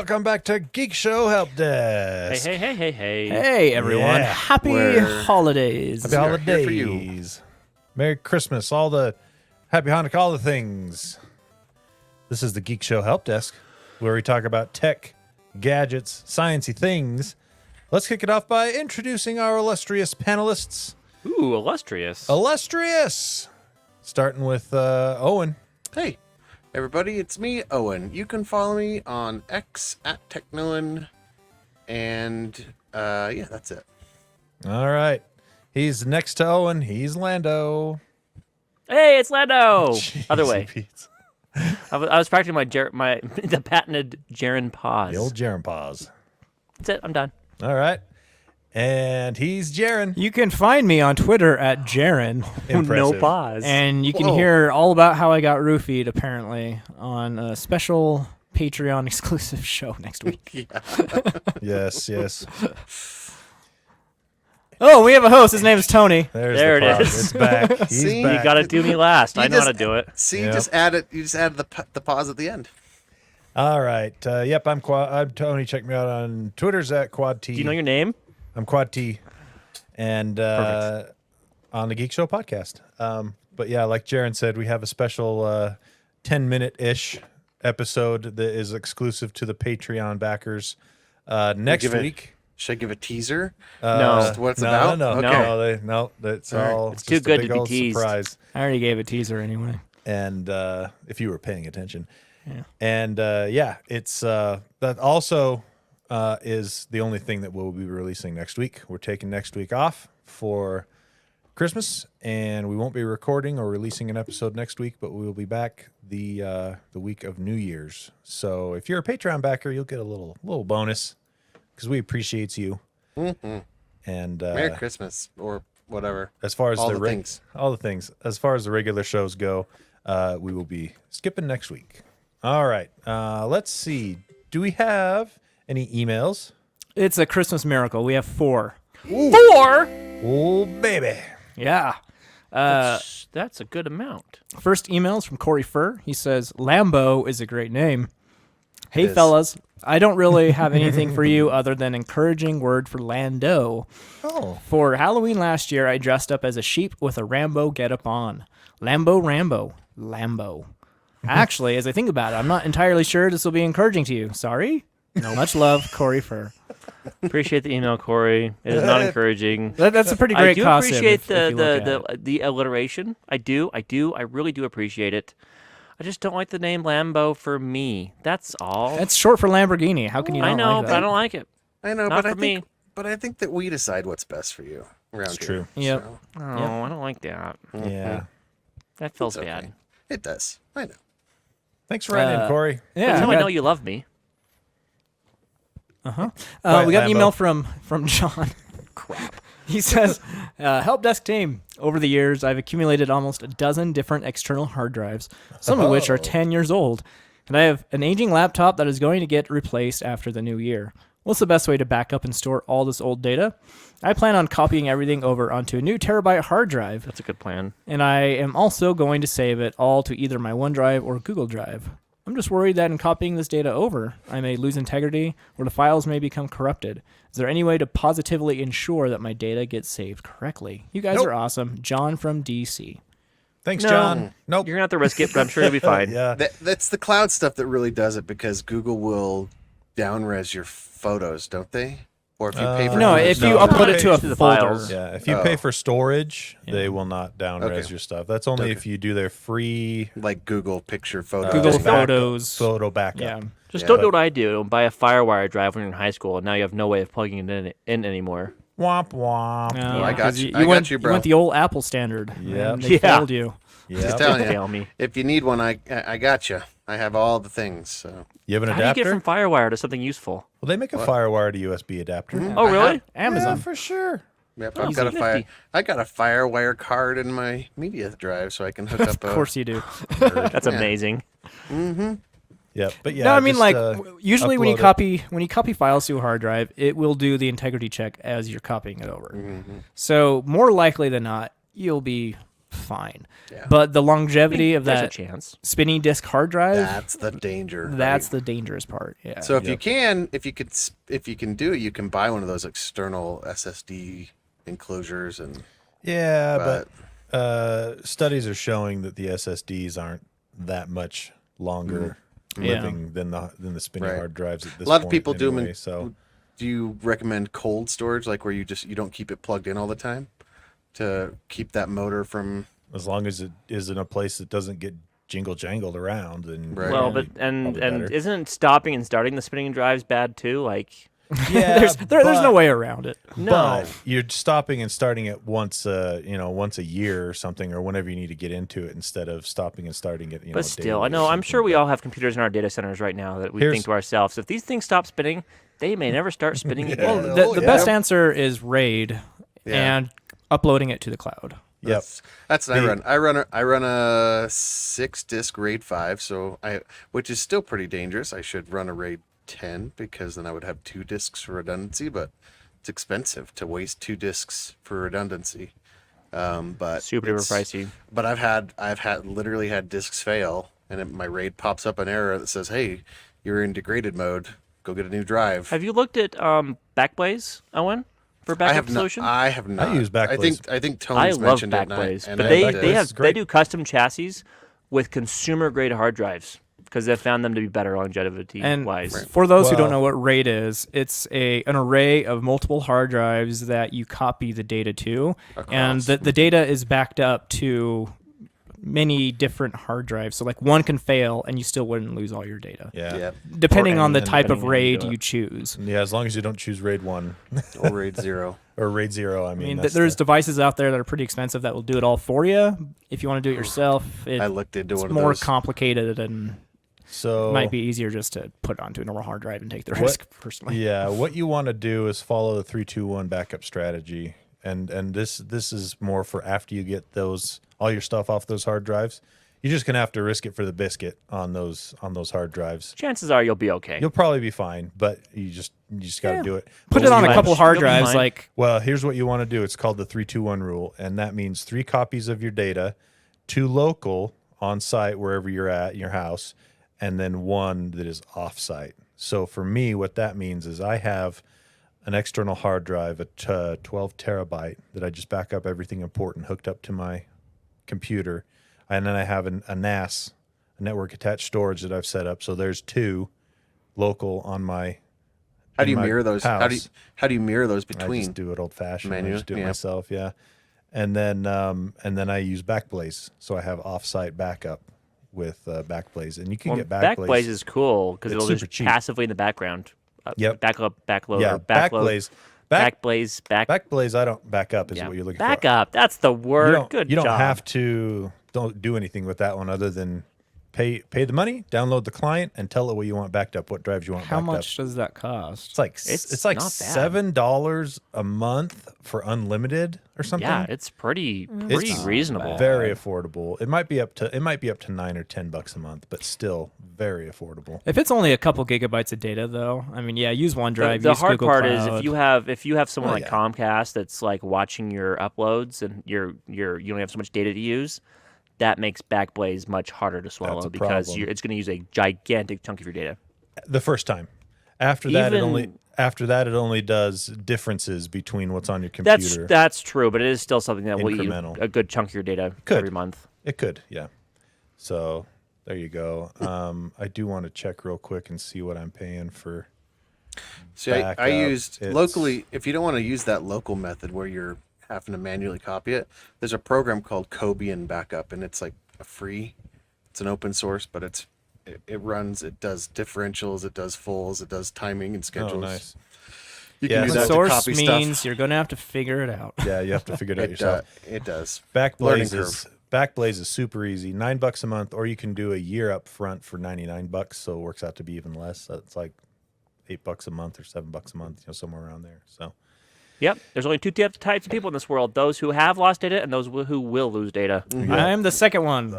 welcome back to Geekshow Helpdesk. Hey. Hey, everyone. Yeah. Happy holidays. Happy holidays. Merry Christmas, all the Happy Hanukkah, all the things. This is the Geekshow Helpdesk, where we talk about tech, gadgets, sciencey things. Let's kick it off by introducing our illustrious panelists. Ooh, illustrious. Illustrious! Starting with Owen. Hey, everybody, it's me, Owen. You can follow me on X at Technoan, and yeah, that's it. All right. He's next to Owen. He's Lando. Hey, it's Lando. Jeez, Other way. Pete. I was practicing the patented Jaren pause. The old Jaren pause. That's it. I'm done. All right. And he's Jaren. You can find me on Twitter at Jaren, No pause. and you can hear all about how I got roofied, apparently, on a special Patreon exclusive show next week. Yes. Oh, we have a host. His name is Tony. There it pause. is. It's back. He's See? back. You got to do me last. I know how to do it. See, Yep. you just added the pause at the end. All right. Yep, I'm Tony. Check me out on Twitter's at Quad T. Do you know your name? I'm Quad T. And on the Geek Show podcast. But yeah, like Jaren said, we have a special 10-minute-ish episode that is exclusive to the Patreon backers next week. Should I give a teaser? No. Just what it's about? No, that's all. It's too just a good big to be old teased. surprise. I already gave a teaser anyway. And if you were paying attention. Yeah. And it's that also is the only thing that we'll be releasing next week. We're taking next week off for Christmas, and we won't be recording or releasing an episode next week, but we will be back the week of New Year's. So if you're a Patreon backer, you'll get a little bonus because we appreciate you. Mm-hmm. And Merry Christmas or whatever. as far as all the the things. all the things, as far as the regular shows go, we will be skipping next week. All right. Let's see. Do we have any emails? It's a Christmas miracle. We have 4. Four? Oh, baby. Yeah. That's a good amount. First email is from Corey Furr. He says, Lambo is a great name. Hey, is. fellas. I don't really have anything for you other than encouraging word for Lando. Oh. For Halloween last year, I dressed up as a sheep with a Rambo getup on. Lambo. Actually, as I think about it, I'm not entirely sure this will be encouraging to you. Sorry? Much love, Corey Furr. Appreciate the email, Corey. It is not encouraging. That's a pretty great I do costume. appreciate if you look at it. the alliteration. I do. I really do appreciate it. I just don't like the name Lambo for me. That's all. That's short for Lamborghini. How can you not I know, like but that? I don't like it. I know, Not but for me. I think that we decide what's best for you around It's here. true. Yep. So, Oh, Yep. I don't like that. Yeah. That feels it's okay. bad. It does. I know. Thanks for writing in, Corey. That's Yeah. how I got- know you love me. we Quiet, got an Lambo. email from John. Crap. He says, Helpdesk team, over the years, I've accumulated almost a dozen different external hard drives, some of which are 10 years old, and I have an aging laptop that is going to get replaced after the new year. What's the best way to back up and store all this old data? I plan on copying everything over onto a new terabyte hard drive, That's a good plan. and I am also going to save it all to either my OneDrive or Google Drive. I'm just worried that in copying this data over, I may lose integrity or the files may become corrupted. Is there any way to positively ensure that my data gets saved correctly? You guys Nope. are awesome. John from DC. Thanks, No. John. Nope. You're gonna have to risk it, but I'm sure you'll be fine. Yeah. That's the cloud stuff that really does it because Google will down-res your photos, don't they? Or if you pay for No, photos. if you No, upload no. it to a To the folder. files. Yeah. If you Oh. pay for storage, Yeah. they will not down-res Okay. your stuff. That's only Okay. if you do their free like Google picture photos. Google just back- Photos. photo backup. Yeah. Just Yeah. don't do what I do and buy a FireWire drive when you're in high school, and now you have no way of plugging it in anymore. Womp womp. No, I got 'cause you. You I got went, you, bro. went the old Apple standard. Yep. and They Yeah. failed you. Yeah. Just telling you. Fail me. If you need one, I got you. I have all the things. So You have an How do you adapter? get from FireWire to something useful? Well, they make a FireWire to USB adapter. Oh, really? Amazon. Yeah, for sure. yep, Oh, I've got a nifty. I got a FireWire card in my media drive, so I can hook up. Of course you do. That's Yeah. amazing. Yep. But yeah. No, I mean, just, like usually when you upload it. copy files to a hard drive, it will do the integrity check as you're copying it over. Mm-hmm. So more likely than not, you'll be fine. Yeah. But the longevity of There's a that chance. spinning disk hard drive, That's the danger. that's right? the dangerous part. Yeah. So if you can do it, you can buy one of those external SSD enclosures and. Yeah, But- but studies are showing that the SSDs aren't that much longer Yeah. living than the spinning Right. hard drives at this A lot of point people do 'em in- anyway, so Do you recommend cold storage, like where you don't keep it plugged in all the time, to keep that motor from? as long as it is in a place that doesn't get jingle jangled around, then Right. Well, probably- but and probably better. isn't stopping and starting the spinning drives bad too? Like, yeah, there's no way around it. no. But you're stopping and starting it once a year or something, or whenever you need to get into it, instead of stopping and starting it. But still, daily I or know. I'm something. sure we all have computers in our data centers right now that we Here's- think to ourselves, if these things stop spinning, they may never start spinning again. Well, Oh, the yeah. best answer is RAID Yeah. and uploading it to the cloud. Yep. That's what I run. I run a 6-disc RAID 5, which is still pretty dangerous. I should run a RAID 10 because then I would have 2 discs for redundancy, but it's expensive to waste 2 discs for redundancy. But Super duper pricey. But I've literally had discs fail, and my RAID pops up an error that says, "Hey, you're in degraded mode. Go get a new drive." Have you looked at Backblaze, Owen, for I backup have not. solution? I have not. use Backblaze. I think I Tony's love mentioned it, Backblaze, and but I they like it. they great. do custom chassis with consumer grade hard drives because they've found them to be better longevity And wise. for those who don't Well- know what RAID is, it's an array of multiple hard drives that you copy the data to, and Across. the data is backed up to many different hard drives. So like one can fail, and you still wouldn't lose all your data, Yeah. Yeah, depending on the and type of depending on how you RAID do it. you choose. Yeah, as long as you don't choose RAID 1 or RAID 0. or RAID 0. I I mean, mean, that's there's the- devices out there that are pretty expensive that will do it all for you. If you want to do it yourself, I looked into it's one of more those. complicated and so might be easier just to put it onto a normal hard drive and take the What- risk personally. Yeah, what you want to do is follow the 3-2-1 backup strategy, and this is more for after you get all your stuff off those hard drives. You're just gonna have to risk it for the biscuit on those hard drives. Chances are you'll be okay. You'll probably be fine, but you just got to do it. Put But it on you a want- couple hard You'll be drives, fine. like Well, here's what you want to do. It's called the 3-2-1 rule, and that means 3 copies of your data, 2 local on site wherever you're at in your house, and then 1 that is off site. So for me, what that means is I have an external hard drive, a 12 terabyte that I just back up everything important hooked up to my computer, and then I have a NAS, a network attached storage that I've set up. So there's 2 local on my. How do in you my mirror those? house. How do you mirror those I between? just do it old fashioned. I Manual, just do it yeah. myself, yeah. And then I use Backblaze, so I have offsite backup with Backblaze, and you can Well, get Backblaze. Backblaze is cool because It's it'll super just cheap. passively in the background. Yep. Backload, yeah, or backload. Backblaze. Backblaze. I don't back up is yeah. what you're looking Backup. That's the for. word. Good You don't job. have to don't do anything with that one other than pay the money, download the client, and tell it what you want backed up, what drives you want how backed up. much does that cost? It's like not bad. $7 a month for unlimited or something. Yeah, it's pretty It's reasonable. Very affordable. It might be up to $9 or $10 a month, but still very affordable. If it's only a couple gigabytes of data, though, I mean, yeah, use OneDrive. The use hard Google part Cloud. is if you have someone Oh, like yeah. Comcast that's like watching your uploads and you only have so much data to use, that makes Backblaze much harder to swallow That's a because problem. it's going to use a gigantic chunk of your data. The first time. After that, Even- it only does differences between what's on your computer. That's true, but it is still something that will eat Incremental. a good chunk of your data Could. every month. It could, yeah. So there you go. I do want to check real quick and see what I'm paying for. See, I backup. used It's- locally. If you don't want to use that local method where you're having to manually copy it, there's a program called Cobian Backup, and it's like it's an open source, but it does differentials, it does fulls, it does timing and schedules. Oh, nice. You Yeah, can use so that to Source copy means stuff. you're going to have to figure it out. Yeah, you have to figure it out yourself. It does. Learning Backblaze is super easy. $9 a month, or you can do a year up front for $99, so it works out to be even less. So it's like $8 a month or $7 a month, somewhere around there. So Yep. There's only 2 types of people in this world: those who have lost data and those who will lose data. I'm the second one.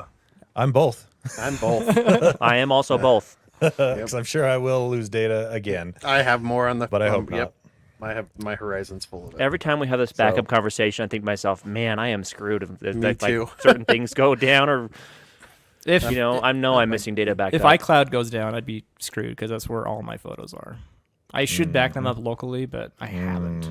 I'm both, I'm both. I am also both. because I'm sure I will lose data again, I have more on the. but I hope Yep. my horizon's full of it. Every time we have this backup conversation, I think to myself, man, I am screwed. If Me too. certain things go down, or If I'm missing data back if up. iCloud goes down, I'd be screwed because that's where all my photos are. I should back them up locally, but I haven't.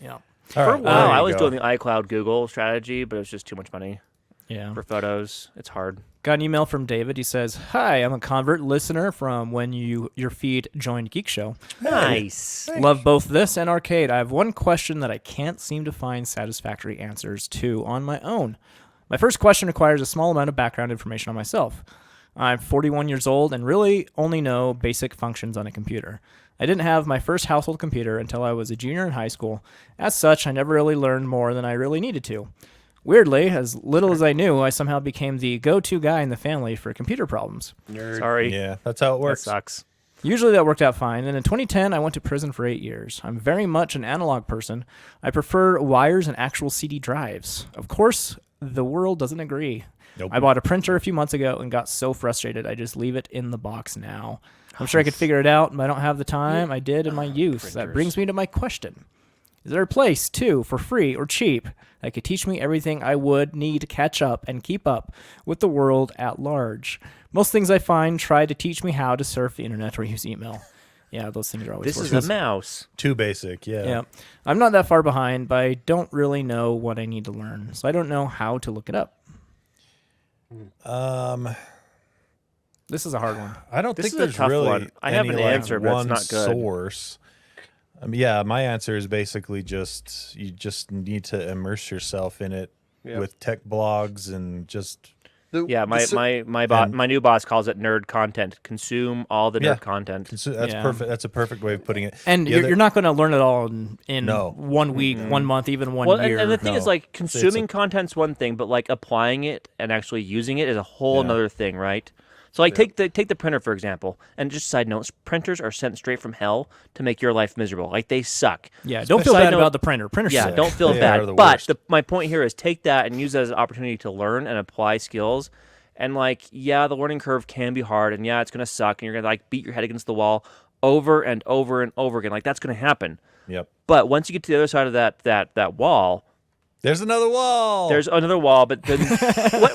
Yeah. All For a right, while, there I you was go. doing the iCloud Google strategy, but it was just too much money Yeah. for photos. It's hard. Got an email from David. He says, "Hi, I'm a convert listener from when your feed joined Geekshow. Nice. Love both this and arcade. I have one question that I can't seem to find satisfactory answers to on my own. My first question requires a small amount of background information on myself. I'm 41 years old and really only know basic functions on a computer. I didn't have my first household computer until I was a junior in high school. As such, I never really learned more than I really needed to. Weirdly, as little as I knew, I somehow became the go-to guy in the family for computer problems. Nerd. Sorry. Yeah, that's how it That works. sucks. Usually that worked out fine. Then in 2010, I went to prison for 8 years. I'm very much an analog person. I prefer wires and actual CD drives. Of course, the world doesn't agree. Nope. I bought a printer a few months ago and got so frustrated I just leave it in the box now. I'm sure I could figure it out, but I don't have the time I did in my youth. That Printers. brings me to my question. Is there a place, too, for free or cheap, that could teach me everything I would need to catch up and keep up with the world at large? Most things I find try to teach me how to surf the internet or use email. Yeah, those things are always This is worse. a mouse. Too basic. Yeah. Yeah. I'm not that far behind, but I don't really know what I need to learn, so I don't know how to look it up. This is a hard one. I don't This think is a there's tough really one. I have any, an answer, but it's one not good. source. Yeah, my answer is basically just you just need to immerse yourself in it Yeah. with tech blogs and just Yeah, and- my new boss calls it nerd content. Consume all the nerd Yeah. content. that's Yeah. perfect. That's a perfect way of putting it. And The you're, other- you're not going to learn it all in No. 1 week, 1 month, even 1 Well, year. and the thing is, No. like, It's consuming content's one thing, but like applying it and actually using it is a whole Yeah. another thing, right? So, like, take the printer for example. And just side notes, printers are sent straight from hell to make your life miserable. Like, they suck. yeah, don't feel Side bad note- about the printer. Printer's Yeah, sick. don't feel They bad. are the But worst. my point here is take that and use it as an opportunity to learn and apply skills. And like, yeah, the learning curve can be hard, and yeah, it's gonna suck, and you're gonna like beat your head against the wall over and over and over again. Like that's gonna happen. Yep. But once you get to the other side of that wall, There's another wall. there's another wall. But then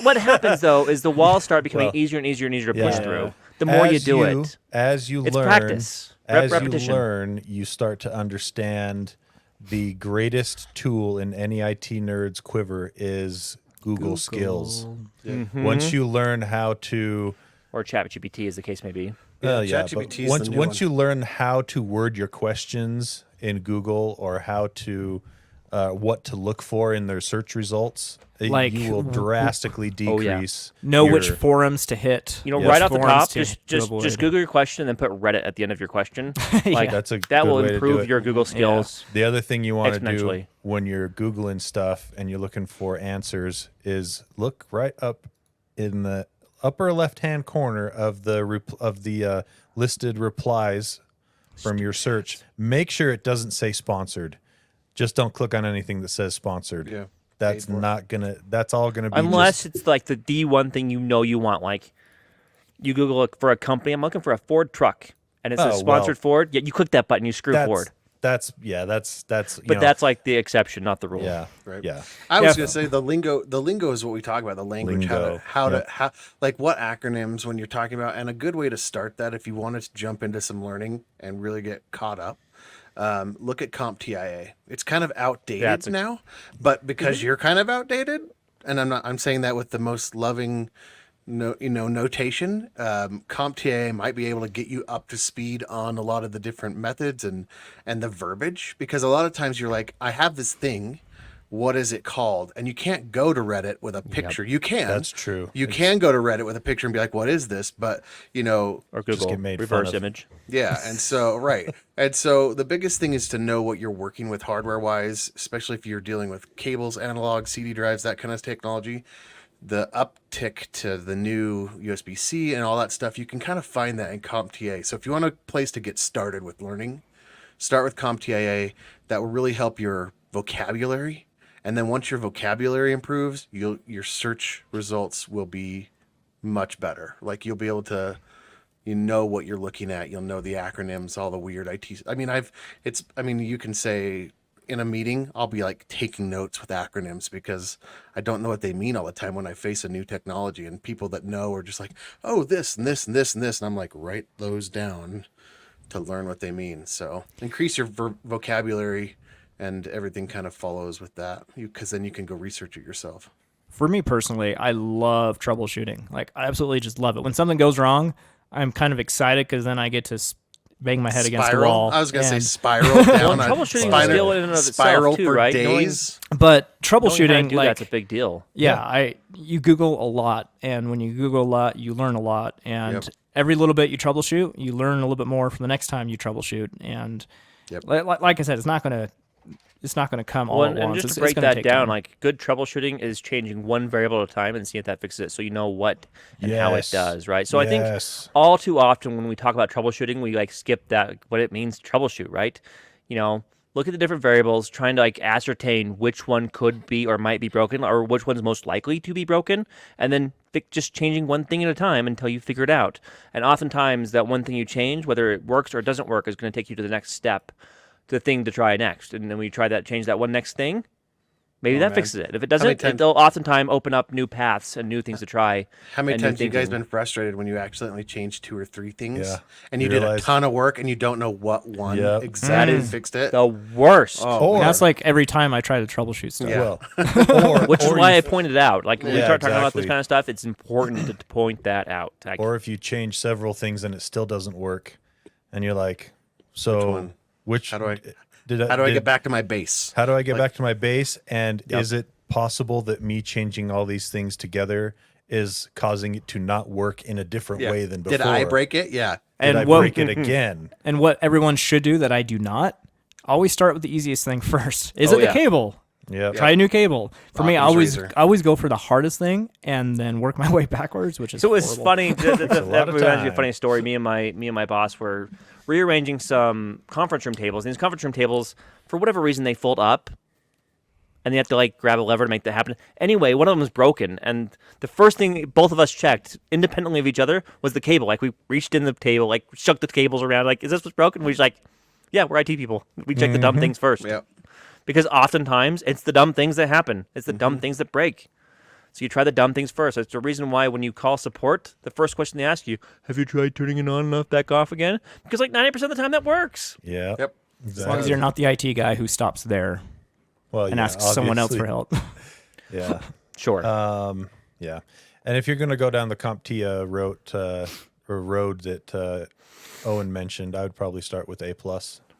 what happens though is the walls start becoming Well, easier and easier and easier to push yeah. through. The more you As do it, as you it's learn, practice. as Repetition. you learn, you start to understand the greatest tool in any IT nerd's quiver is Google skills. Mm-hmm. Once you learn how to or ChatGPT, as the case may be. but ChatGPT is once the new once one. you learn how to word your questions in Google or how to what to look for in their search results, Like- you will drastically Oh, yeah. decrease. Know which your- forums to hit. You know, Yes. right off the Forums top, to avoid. just Google your question and then put Reddit at the end of your question. Like That's a that good will way to do improve it. your Google skills. The other thing you want to do Exponentially. when you're Googling stuff and you're looking for answers is look right up in the upper left-hand corner of the listed replies from your search. Make sure it doesn't say sponsored. Just don't click on anything that says sponsored. Yeah. That's Paid for. not gonna. That's all gonna be Unless just, it's like the one thing you know you want. Like you Google it for a company. I'm looking for a Ford truck, and it says Oh, sponsored well, Ford. Yeah, you click that button, you screw Ford. That's But that's like the exception, not the rule. yeah Right. yeah. I was Yeah. gonna say the lingo is what we talk about, the language, Lingo, how like what acronyms when you're talking about, and a good way to start that if you wanted to jump into some learning and really get caught up. Look at CompTIA. It's kind of outdated now, but because you're kind of outdated, and I'm saying that with the most loving notation, CompTIA might be able to get you up to speed on a lot of the different methods and the verbiage, because a lot of times you're like, I have this thing, what is it called? And you can't go to Reddit with a picture. You can. That's true. You can go to Reddit with a picture and be like, what is this? But, Or Google get made fun reverse of. image. yeah, and so right. And so the biggest thing is to know what you're working with hardware wise, especially if you're dealing with cables, analog, CD drives, that kind of technology. The uptick to the new USB-C and all that stuff, you can kind of find that in CompTIA. So if you want a place to get started with learning, start with CompTIA. That will really help your vocabulary. And then once your vocabulary improves, your search results will be much better. Like you'll be able to you know what you're looking at. You'll know the acronyms, all the weird IT. I mean, you can say in a meeting, I'll be like taking notes with acronyms because I don't know what they mean all the time when I face a new technology, and people that know are just like, oh, this and this and this and this. And I'm like, write those down to learn what they mean. So increase your vocabulary, and everything kind of follows with that, because then you can go research it yourself. For me personally, I love troubleshooting. Like, I absolutely just love it. When something goes wrong, I'm kind of excited because then I get to bang my head against the wall. I was going to say spiral down. Well, troubleshooting is a skill in and of spiral itself too, for right? days. But Knowing how to troubleshooting, do like, that's a big deal. yeah, you Google a lot, and when you Google a lot, you learn a lot, and Yep. every little bit you troubleshoot, you learn a little bit more for the next time you troubleshoot. And Yep. like I said, it's not gonna come all Well, at and once. just to It's break gonna that take down, time. like good troubleshooting is changing one variable at a time and seeing if that fixes it, so you know what and how it Yes. does, right? So I think Yes. all too often when we talk about troubleshooting, we like skip that what it means to troubleshoot, right? You know, look at the different variables, trying to like ascertain which one could be or might be broken, or which one's most likely to be broken, and then just changing one thing at a time until you figure it out. And oftentimes, that one thing you change, whether it works or it doesn't work, is going to take you to the next step, the thing to try next. And then when you try that, change that one next thing, maybe that man. fixes it. If it many doesn't, times- they'll oftentimes open up new paths and new things to try. How many and new times have you guys thinking. been frustrated when you accidentally changed 2 or 3 things, Yeah. and you You did realize- a ton of work and you don't know what one Yep. exactly That is fixed it? The worst. Oh, And that's like every time I try to troubleshoot stuff. Yeah. Well, Which is or why you- I pointed it out. Like when we Yeah, start talking about this exactly. kind of stuff, it's important to point that out. Like, or if you change several things and it still doesn't work, and you're like, so one? which How do I- did How do I get back to my base? How do I get back to my base? And Yep. is it possible that me changing all these things together is causing it to not work in a different way than before? Did I break it? Yeah. Did And I what- break it again? And what everyone should do that I do not, always start with the easiest thing first. Is Oh, it the yeah. cable? Yep. Try a new cable. For me, I Occam's always razor. I always go for the hardest thing and then work my way backwards, which is so it was horrible. funny. That lot of reminds me of a time. funny story. Me and my boss were rearranging some conference room tables. And these conference room tables, for whatever reason, they fold up, and you have to like grab a lever to make that happen. Anyway, one of them was broken, and the first thing both of us checked independently of each other was the cable. Like we reached in the table, like shook the cables around, like, is this what's broken? We was like, yeah, we're IT people. We check the dumb things first. Yep. Because oftentimes it's the dumb things that happen. It's the Mm-hmm. dumb things that break. So you try the dumb things first. That's the reason why when you call support, the first question they ask you, have you tried turning it on and off back off again? Because like 90% of the time that works. Yeah. Yep. As long as you're not the IT guy who stops there Well, and yeah, asks someone else for obviously. help. Yeah. Sure. Yeah. And if you're going to go down the CompTIA road that Owen mentioned, I would probably start with A+.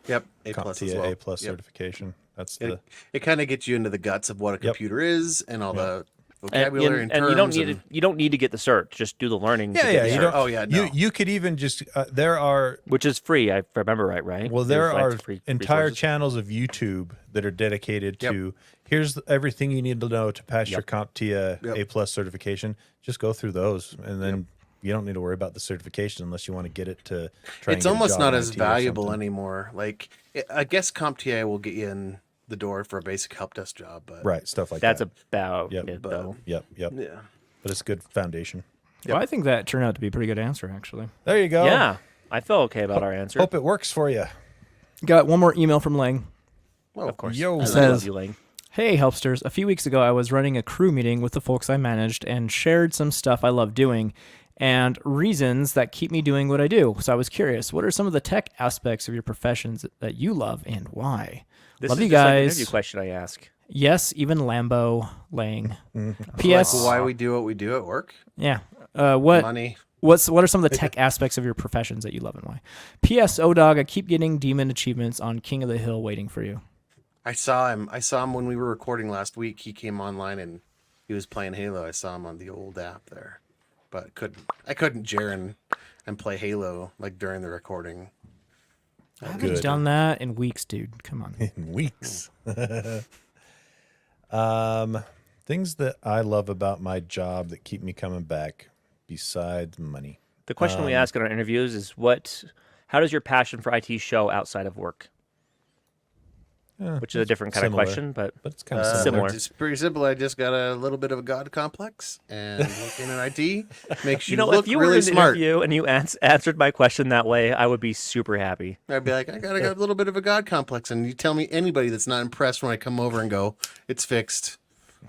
Yep. A plus as CompTIA well. A+ Yep. certification. That's the It kind of gets you into the guts of what a computer is and all the vocabulary and, and terms. you don't need you don't need to get the cert. Just do the learning. to Yeah, get yeah. the You cert, don't, Oh, yeah, no. You could even just there are which is free. I remember right. well there There's, like, are free entire resources. channels of YouTube that are dedicated Yep. to here's everything you need to know to pass your CompTIA Yep. A+ certification. Just go through those, and then you don't need to worry about the certification unless you want to get it to try. It's and get a almost job not in as IT or valuable something. anymore. Like, I guess CompTIA will get you in the door for a basic help desk job, but Right, stuff like That's that. about Yep. it, But- though. Yep. yeah. But it's a good foundation. Well, I think that turned out to be a pretty good answer, actually. There you go. Yeah, I feel okay about our answer. Hope it works for you. Got one more email from Lang. Of course. Yo. I Says- love you, Lang. Hey, Helpsters. A few weeks ago, I was running a crew meeting with the folks I managed and shared some stuff I love doing and reasons that keep me doing what I do. So I was curious, what are some of the tech aspects of your professions that you love and why? This love is you just like an guys. interview question I ask. Yes, even Lambo, Lang. Like P.S. why we do what we do at work? Yeah. What Money. what are some of the tech aspects of your professions that you love and why? P.S. Dog, I keep getting demon achievements on King of the Hill waiting for you. I saw him when we were recording last week. He came online and he was playing Halo. I saw him on the old app there, but I couldn't Jaren and play Halo like during the recording. I haven't Good. done that in weeks, dude. Come on. In weeks. Things that I love about my job that keep me coming back besides money. The question we ask in our interviews is how does your passion for IT show outside of work? which is a different kind similar. of question, but it's kind of similar. similar. It's pretty simple. I just got a little bit of a god complex, and working in IT makes you, look if you really were in smart. an interview and you answered my question that way, I would be super happy. I'd be like, I got a little bit of a god complex, and you tell me anybody that's not impressed when I come over and go, it's fixed.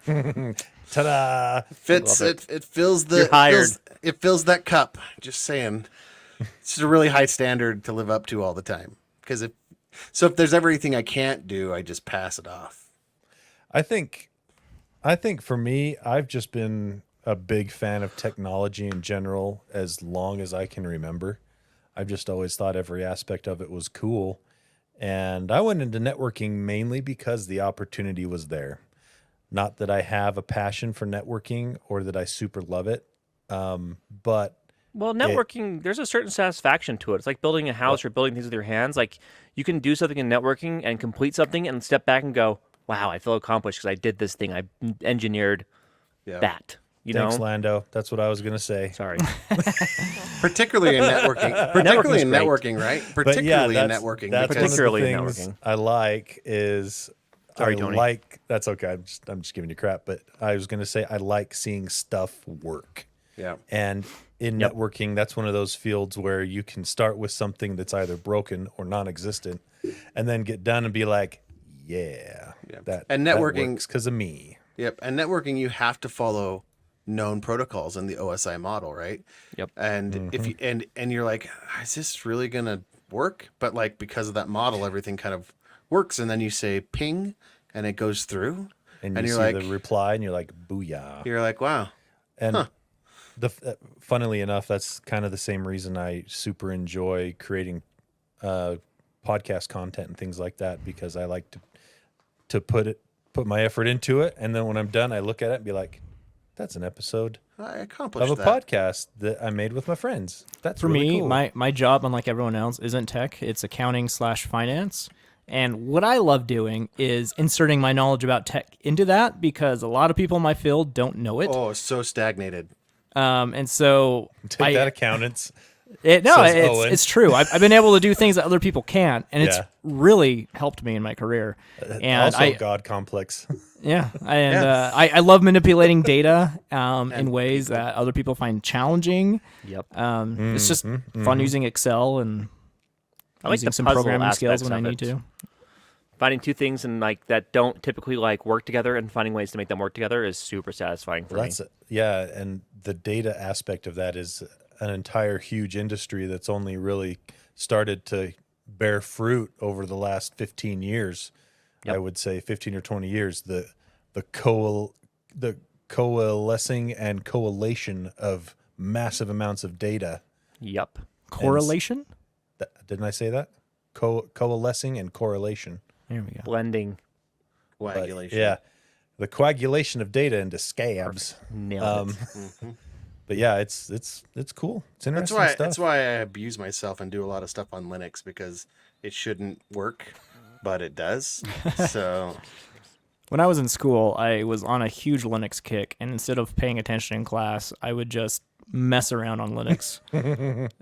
Ta-da! Fits Love it. It fills the. You're hired. It fills that cup. Just saying, it's a really high standard to live up to all the time. Because if there's ever anything I can't do, I just pass it off. I think for me, I've just been a big fan of technology in general as long as I can remember. I've just always thought every aspect of it was cool. And I went into networking mainly because the opportunity was there. Not that I have a passion for networking or that I super love it, but Well, networking, there's a certain satisfaction to it. It's like building a house or building things with your hands. Like, you can do something in networking and complete something and step back and go, wow, I feel accomplished because I did this thing. I engineered that. You thanks, know? Lando. That's what I was going to say. Sorry. Particularly in networking. Particularly in networking, right? Particularly in networking. That's because Particularly in one of the things networking. I like is Sorry, I Tony. like that's okay. I'm just giving you crap, but I was going to say I like seeing stuff work. Yeah. And in networking, that's one of those fields where you can start with something that's either broken or non-existent, and then get done and be like, that And networking- because of me. Yep. And networking, you have to follow known protocols in the OSI model, right? Yep. And if you and you're like, is this really gonna work? But like because of that model, everything kind of works. And then you say ping, and it goes through, And and you you're see like, the reply, and you're like, booyah. you're like, wow. And funnily enough, that's kind of the same reason I super enjoy creating podcast content and things like that, because I like to put my effort into it, and then when I'm done, I look at it and be like, that's an episode I accomplished of a that. podcast that I made with my friends. That's For really me, cool. my job, unlike everyone else, isn't tech. It's accounting/finance. And what I love doing is inserting my knowledge about tech into that, because a lot of people in my field don't know it. Oh, it's so stagnated. And so Take that, accountants. says Owen. it's true. I've been able to do things that other people can't, and it's Yeah. really helped me in my career. And Also, God complex. I love manipulating data in ways that other people find challenging. Yep. It's just fun using Excel and I like using the some puzzle programming skills when I aspects need of to. Finding two things and like that don't typically like work together, and finding ways to make them work together is super satisfying for me. And the data aspect of that is an entire huge industry that's only really started to bear fruit over the last 15 years. Yep. I would say 15 or 20 years. The coalescing and collation of massive amounts of data. Yep. Correlation? Didn't I say that? Coalescing and correlation. There we go. Blending. But, Coagulation. yeah, the coagulation of data into scabs. Nailed it. But yeah, it's cool. It's interesting stuff. That's why I abuse myself and do a lot of stuff on Linux, because it shouldn't work, but it does. So When I was in school, I was on a huge Linux kick, and instead of paying attention in class, I would just mess around on Linux.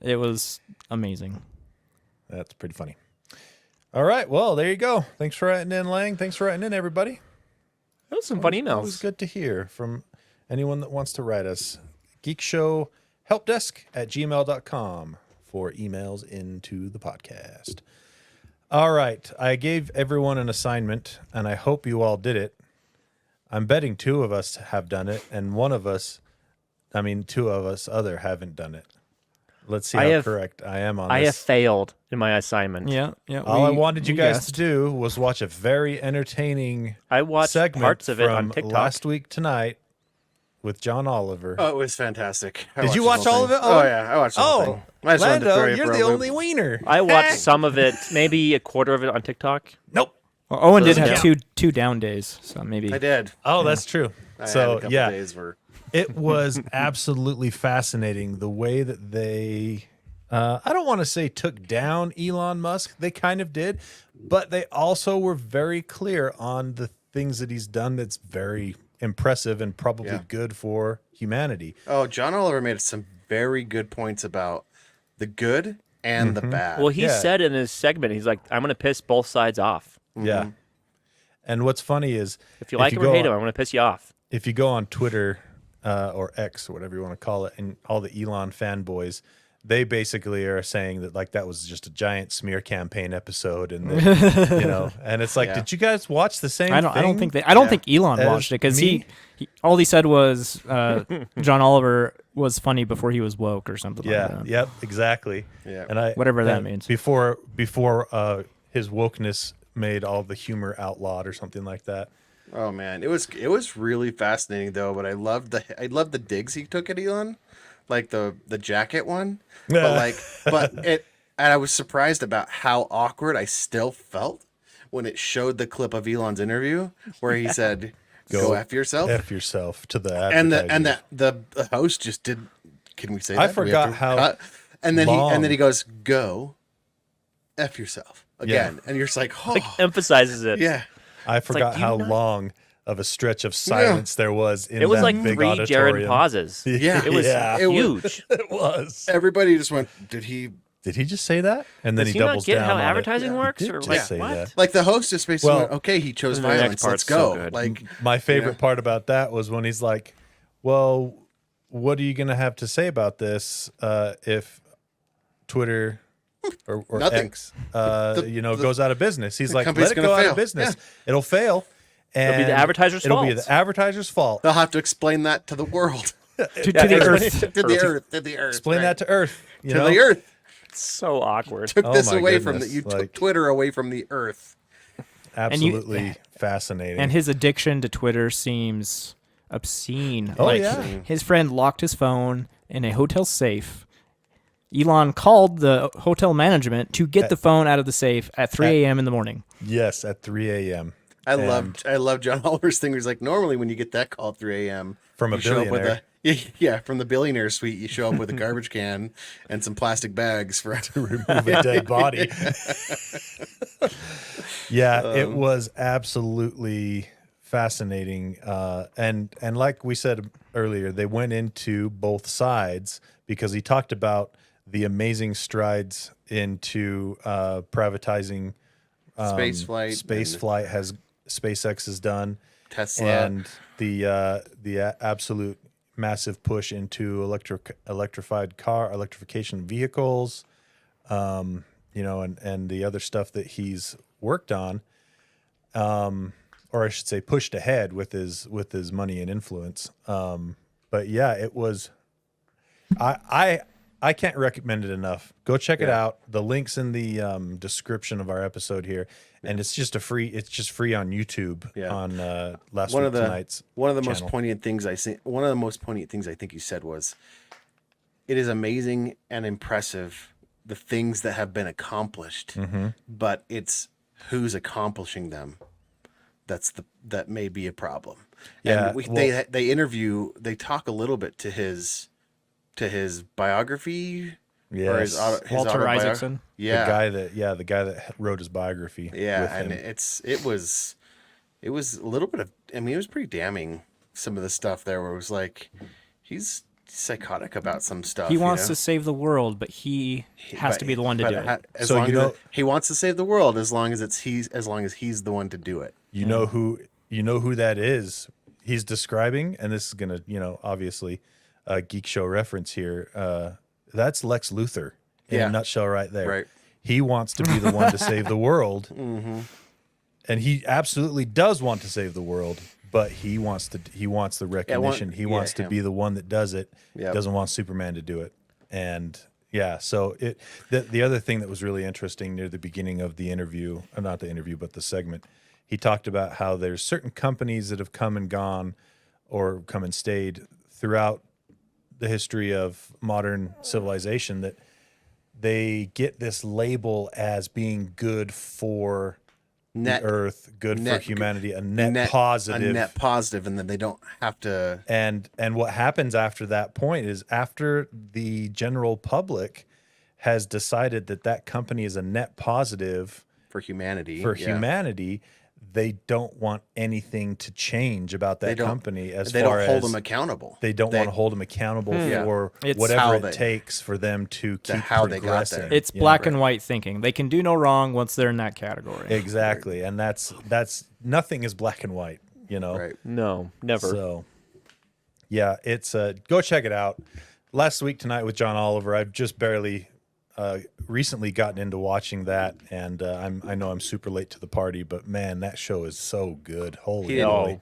It was amazing. That's pretty funny. All right. Well, there you go. Thanks for writing in, Lang. Thanks for writing in, everybody. That was some fun It was emails. good to hear from anyone that wants to write us. Geekshow helpdesk at gmail.com for emails into the podcast. All right. I gave everyone an assignment, and I hope you all did it. I'm betting two of us have done it, and two of us other haven't done it. Let's see how correct I am on I have this. failed in my assignment. Yeah. All I wanted you guys to do was watch a very entertaining I watched segment parts of it on from TikTok. last week tonight with John Oliver. it was fantastic. Did you watch all of it? Oh yeah, I watched the whole thing. I just wanted to throw Lando, you you're for a the loop. only wiener. I watched some of it, maybe a quarter of it on TikTok. Nope. Well, Owen did Doesn't have two down days, so maybe. I did. Oh, that's true. I had a So couple yeah, days where it was absolutely fascinating the way that they. I don't want to say took down Elon Musk. They kind of did, but they also were very clear on the things that he's done that's very impressive and probably good for humanity. Oh, John Oliver made some very good points about the good and the bad. Well, he Yeah. said in his segment, he's like, I'm going to piss both sides off. Yeah. And what's funny is If you like him or go hate him, on- I'm going to piss you off. if you go on Twitter or X or whatever you want to call it, and all the Elon fanboys, they basically are saying that like that was just a giant smear campaign episode, and that, and it's like, Yeah. did you guys watch the same? I don't thing? think I don't Yeah. think Elon As watched it because me? he all he said was John Oliver was funny before he was woke or something like Yeah. that. Yep. Exactly. Yeah. And Whatever that and means. Before his wokeness made all the humor outlawed or something like that. Oh man, it was really fascinating though. But I loved the digs he took at Elon, like the jacket one. And I was surprised about how awkward I still felt when it showed the clip of Elon's interview where he said, "Go F yourself," F yourself to the and advertisers. the host just did. Can we say I that? Do we forgot have to how cut? And then long- he goes, "Go F yourself." Again, and you're just like, oh, Emphasizes it. yeah. I forgot do you how not- long of a stretch of silence there was in It was that like big 3 auditorium. Jared pauses. Yeah. It was Yeah. huge. It was. Everybody just went, did he? Did he just say that? And then Does he he not doubles get down how on it. advertising works? He did Or just like say what? that. Like the host just basically Well- went, okay, he chose And the next violence. Let's part's so go. good. Like, My favorite Yeah. part about that was when he's like, well, what are you going to have to say about this if Twitter or Nothing. X, goes out of business? He's like, let company's it gonna go out fail. of business. Yeah. It'll fail. And be the advertiser's it'll be fault. the advertiser's fault. they'll have to explain that to the world, To the earth. to the earth, to the earth. Explain that to Earth. You to know? the earth. So awkward. Took Oh this my away from goodness, the. You like- took Twitter away from the earth. Absolutely fascinating. And his addiction to Twitter seems obscene. Oh, like, yeah. his friend locked his phone in a hotel safe. Elon called the hotel management to get the phone out of the safe at 3 a.m. in the morning. yes, at 3 a.m. I love John Oliver's thing. Where he's like, normally when you get that call at 3 a.m. From a you show up with billionaire. from the billionaire suite, you show up with a garbage can and some plastic bags for remove a dead body. Yeah, it was absolutely fascinating. And like we said earlier, they went into both sides because he talked about the amazing strides into privatizing space flight. Space and flight has SpaceX has done, Tesla. and the absolute massive push into electrification vehicles, and the other stuff that he's worked on, or I should say pushed ahead with his money and influence. But yeah, it was. I can't recommend it enough. Go check it out. The link's in the description of our episode here, and it's just free on YouTube on last one week of the tonight's one of the most channel. poignant things I think you said was, it is amazing and impressive the things that have been accomplished, but it's who's accomplishing them that may be a problem. Yeah, And they talk a little bit to his biography. Or his Yes. his Walter autobiogra- Isaacson. Yeah. the guy that wrote his biography. Yeah, with and him. it was a little bit of, I mean, it was pretty damning, some of the stuff there where it was like, he's psychotic about some stuff. He wants you to save the world, but he has to be the one to do it. So, he wants to save the world as long as he's the one to do it. You know who that is. He's describing, and this is gonna, obviously, a Geek Show reference here. That's Lex Luthor in a nutshell, right there. Right. He wants to be the one to save the world, and he absolutely does want to save the world. But he wants the recognition. He wants to be the one that does it. Yep. Doesn't want Superman to do it. And yeah, so the other thing that was really interesting near the beginning of the interview, not the interview, but the segment, he talked about how there's certain companies that have come and gone or come and stayed throughout the history of modern civilization, that they get this label as being good for the earth, good for humanity, a net positive. A net positive, and then they don't have to. And what happens after that point is, after the general public has decided that company is a net positive For humanity. for humanity, they don't want anything to change about that company as they far don't hold as them accountable. they don't want to hold them accountable for It's whatever how it takes for them to keep how they got progressing. there. It's black and white thinking. They can do no wrong once they're in that category. Exactly. And that's nothing is black and white, you know. Right. No, never. So yeah, it's go check it out. Last week tonight with John Oliver, I've just barely recently gotten into watching that, and I know I'm super late to the party, but man, that show is so good. Holy moly.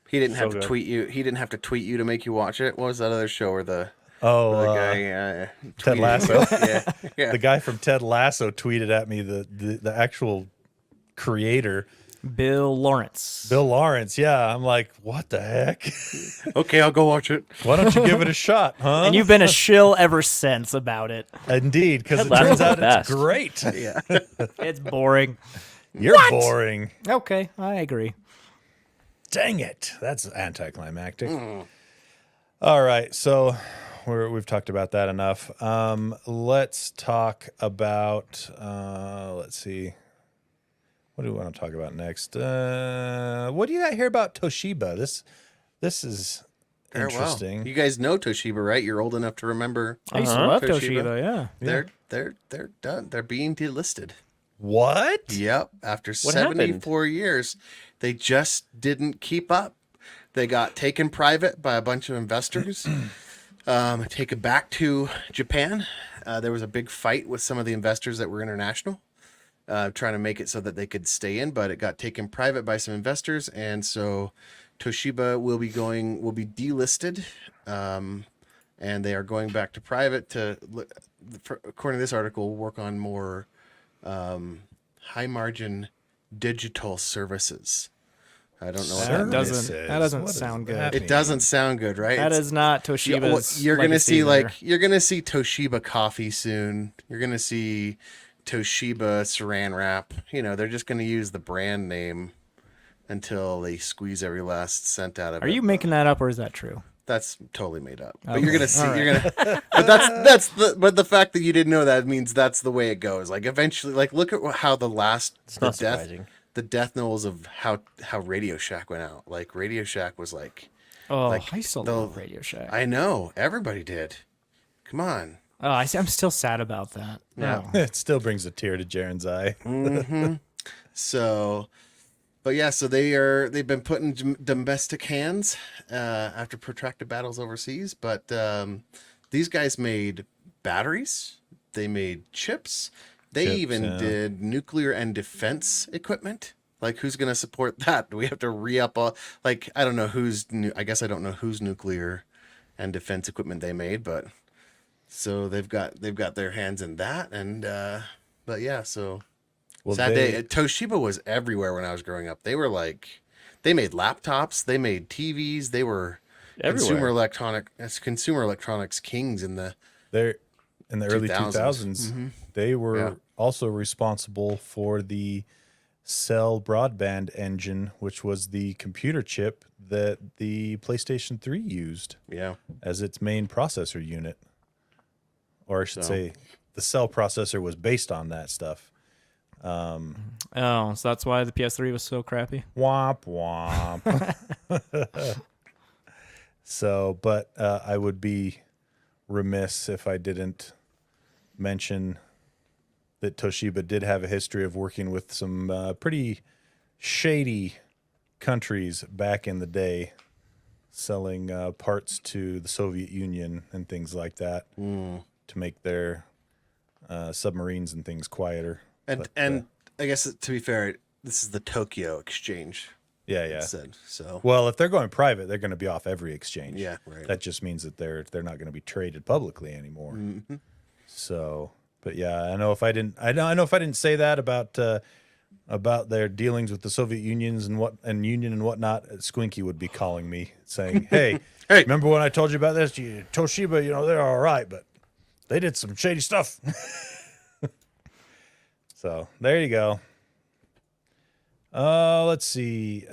He didn't have So to good. tweet you. He didn't have to tweet you to make you watch it. What was that other show where the guy Ted tweeted Lasso. yeah. The guy from Ted Lasso tweeted at me the actual creator, Bill Lawrence. Bill Lawrence. Yeah, I'm like, what the heck? Okay, I'll go watch it. Why don't you give it a shot, huh? And you've been a shill ever since about it. Indeed, because it Ted turns Lasso's out the best. it's great. Yeah. It's boring. You're boring. Okay, I agree. Dang it. That's anticlimactic. All right. So we've talked about that enough. Let's talk about, let's see. What do we want to talk about next? What do you got here about Toshiba? This is Very well. interesting. You guys know Toshiba, right? You're old enough to remember. I used to love Toshiba. Toshiba, yeah. They're done. They're being delisted. What? Yep. After What 74 years, they just didn't keep up. They got taken private by a bunch of investors, taken back to Japan. There was a big fight with some of the investors that were international, trying to make it so that they could stay in, but it got taken private by some investors. And so Toshiba will be delisted. And they are going back to private according to this article, work on more high margin digital services. I don't know what that means. That doesn't sound good. It doesn't sound good, right? That is not Toshiba's. You're gonna see legacy there. you're gonna see Toshiba coffee soon. You're gonna see Toshiba saran wrap. You know, they're just gonna use the brand name until they squeeze every last cent out of it. Are you making that up or is that true? That's totally made up. But Okay. you're gonna see. All right. You're gonna. But the fact that you didn't know that means that's the way it goes. Like eventually, like look at how the Not surprising. death knolls of how Radio Shack went out. Like Radio Shack was like, Oh, Like, I still love Radio Shack. I know everybody did. Come on. Oh, I'm still sad about that. Yeah. No. It still brings a tear to Jaren's eye. So, but yeah, so they've been put in domestic hands after protracted battles overseas. But these guys made batteries. They made chips. They Chips, even yeah. did nuclear and defense equipment. Like, who's going to support that? Do we have to re-up all? Like, I don't know who's new. I guess I don't know whose nuclear and defense equipment they made, but so they've got their hands in that. And but yeah, so Well, sad day. Toshiba was everywhere when I was growing up. They were like, they made laptops, they made TVs, they were Everywhere. consumer electronics kings in the They're in the early 2000s. 2000s. They were also responsible for the Cell broadband engine, which was the computer chip that the PlayStation 3 used yeah. as its main processor unit. Or I should say, the Cell processor was based on that stuff. Oh, so that's why the PS3 was so crappy. Womp womp. So, but I would be remiss if I didn't mention that Toshiba did have a history of working with some pretty shady countries back in the day, selling parts to the Soviet Union and things like that to make their submarines and things quieter. And But, and I guess to be fair, this is the Tokyo exchange. yeah, yeah. Said so. Well, if they're going private, they're going to be off every exchange. Yeah, right. That just means that they're not going to be traded publicly anymore. Mm-hmm. So, but yeah, I know if I didn't say that about their dealings with the Soviet Union and whatnot, Squinky would be calling me saying, "Hey, Hey. remember when I told you about this? Toshiba, they're all right, but they did some shady stuff." So there you go. Let's see.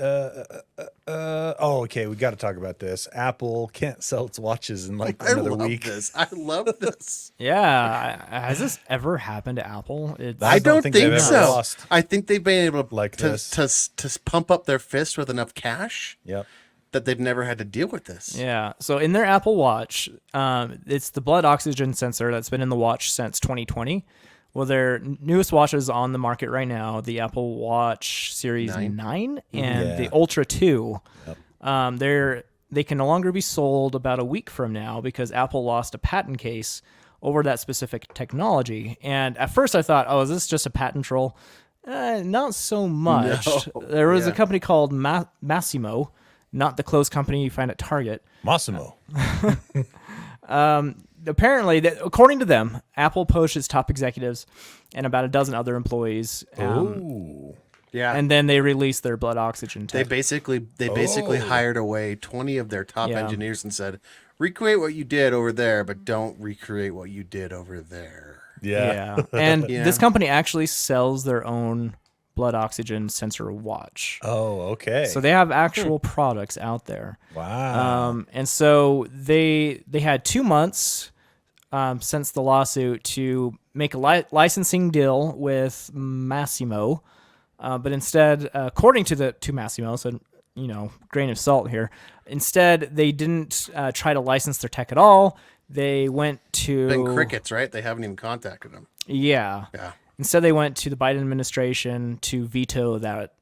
Okay. We got to talk about this. Apple can't sell its watches in like another week. I love this. Yeah, has this ever happened to Apple? I don't think they've ever so. lost I think they've been able like this. to pump up their fist with enough cash Yep. that they've never had to deal with this. Yeah. So in their Apple Watch, it's the blood oxygen sensor that's been in the watch since 2020. Well, their newest watches on the market right now, the Apple Watch Series 9 and the Ultra 2, they can no longer be sold about a week from now because Apple lost a patent case over that specific technology. And at first I thought, oh, is this just a patent troll? Not so much. No. There was a company called Massimo, not the clothes company you find at Target. Massimo. Apparently, according to them, Apple poached its top executives and about a dozen other employees. Yeah. And then they released their blood oxygen They tech. basically hired away 20 of their top engineers and said, recreate what you did over there, but don't recreate what you did over there. Yeah. And this company actually sells their own blood oxygen sensor watch. Oh, okay. So they have actual products out there. Wow. And so they had 2 months since the lawsuit to make a licensing deal with Massimo. But instead, according to Massimo, so, grain of salt here, instead they didn't try to license their tech at all. They went to... Been crickets, right? They haven't even contacted them. Yeah. Yeah. Instead, they went to the Biden administration to veto that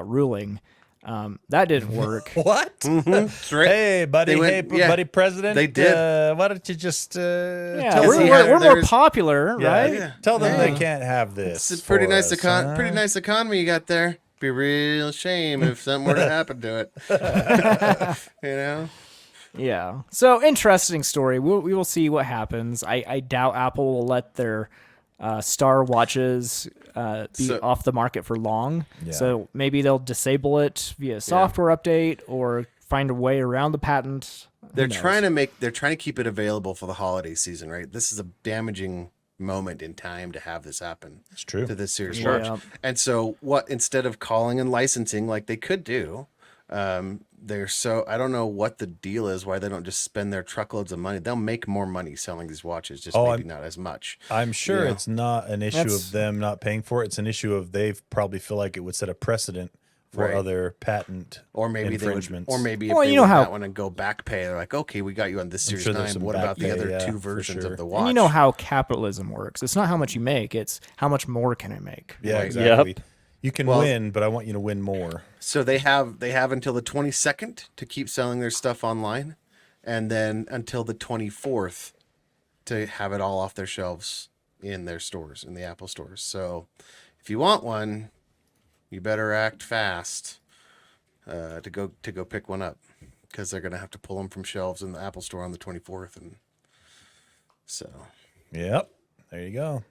ruling. That didn't work. What? That's right. Hey, buddy. They went- buddy president. They did. Why don't you just Yeah, tell we're, them, we're more there's- popular, right? Yeah. tell them they can't have this? It's a pretty for nice us, huh? pretty nice economy you got there. Be a real shame if something were to happen to it. Yeah. So interesting story. We will see what happens. I doubt Apple will let their Star watches be off the market for long. Yeah. So maybe they'll disable it via software update or find a way around the patent. They're trying to keep it available for the holiday season, right? This is a damaging moment in time to have this happen. It's true. To this series Sure. watch. Yeah. And so instead of calling and licensing like they could do, I don't know what the deal is, why they don't just spend their truckloads of money. They'll make more money selling these watches, just maybe not as much. I'm sure Yeah. it's not an issue of them not paying for it. It's an issue of they probably feel like it would set a precedent for Right. other patent Or maybe infringements. if Well, they you know would how- not want to go back pay, they're like, okay, we got you on this series sure there's 9. some What back about the pay, other yeah, two for versions sure. of the watch? And you know how capitalism works. It's not how much you make, it's how much more can I make. Yeah, Right. exactly. You can Well- win, but I want you to win more. So they have until the 22nd to keep selling their stuff online, and then until the 24th to have it all off their shelves in their stores, in the Apple stores. So if you want one, you better act fast to go pick one up, because they're gonna have to pull them from shelves in the Apple store on the 24th, and so Yep. There you go.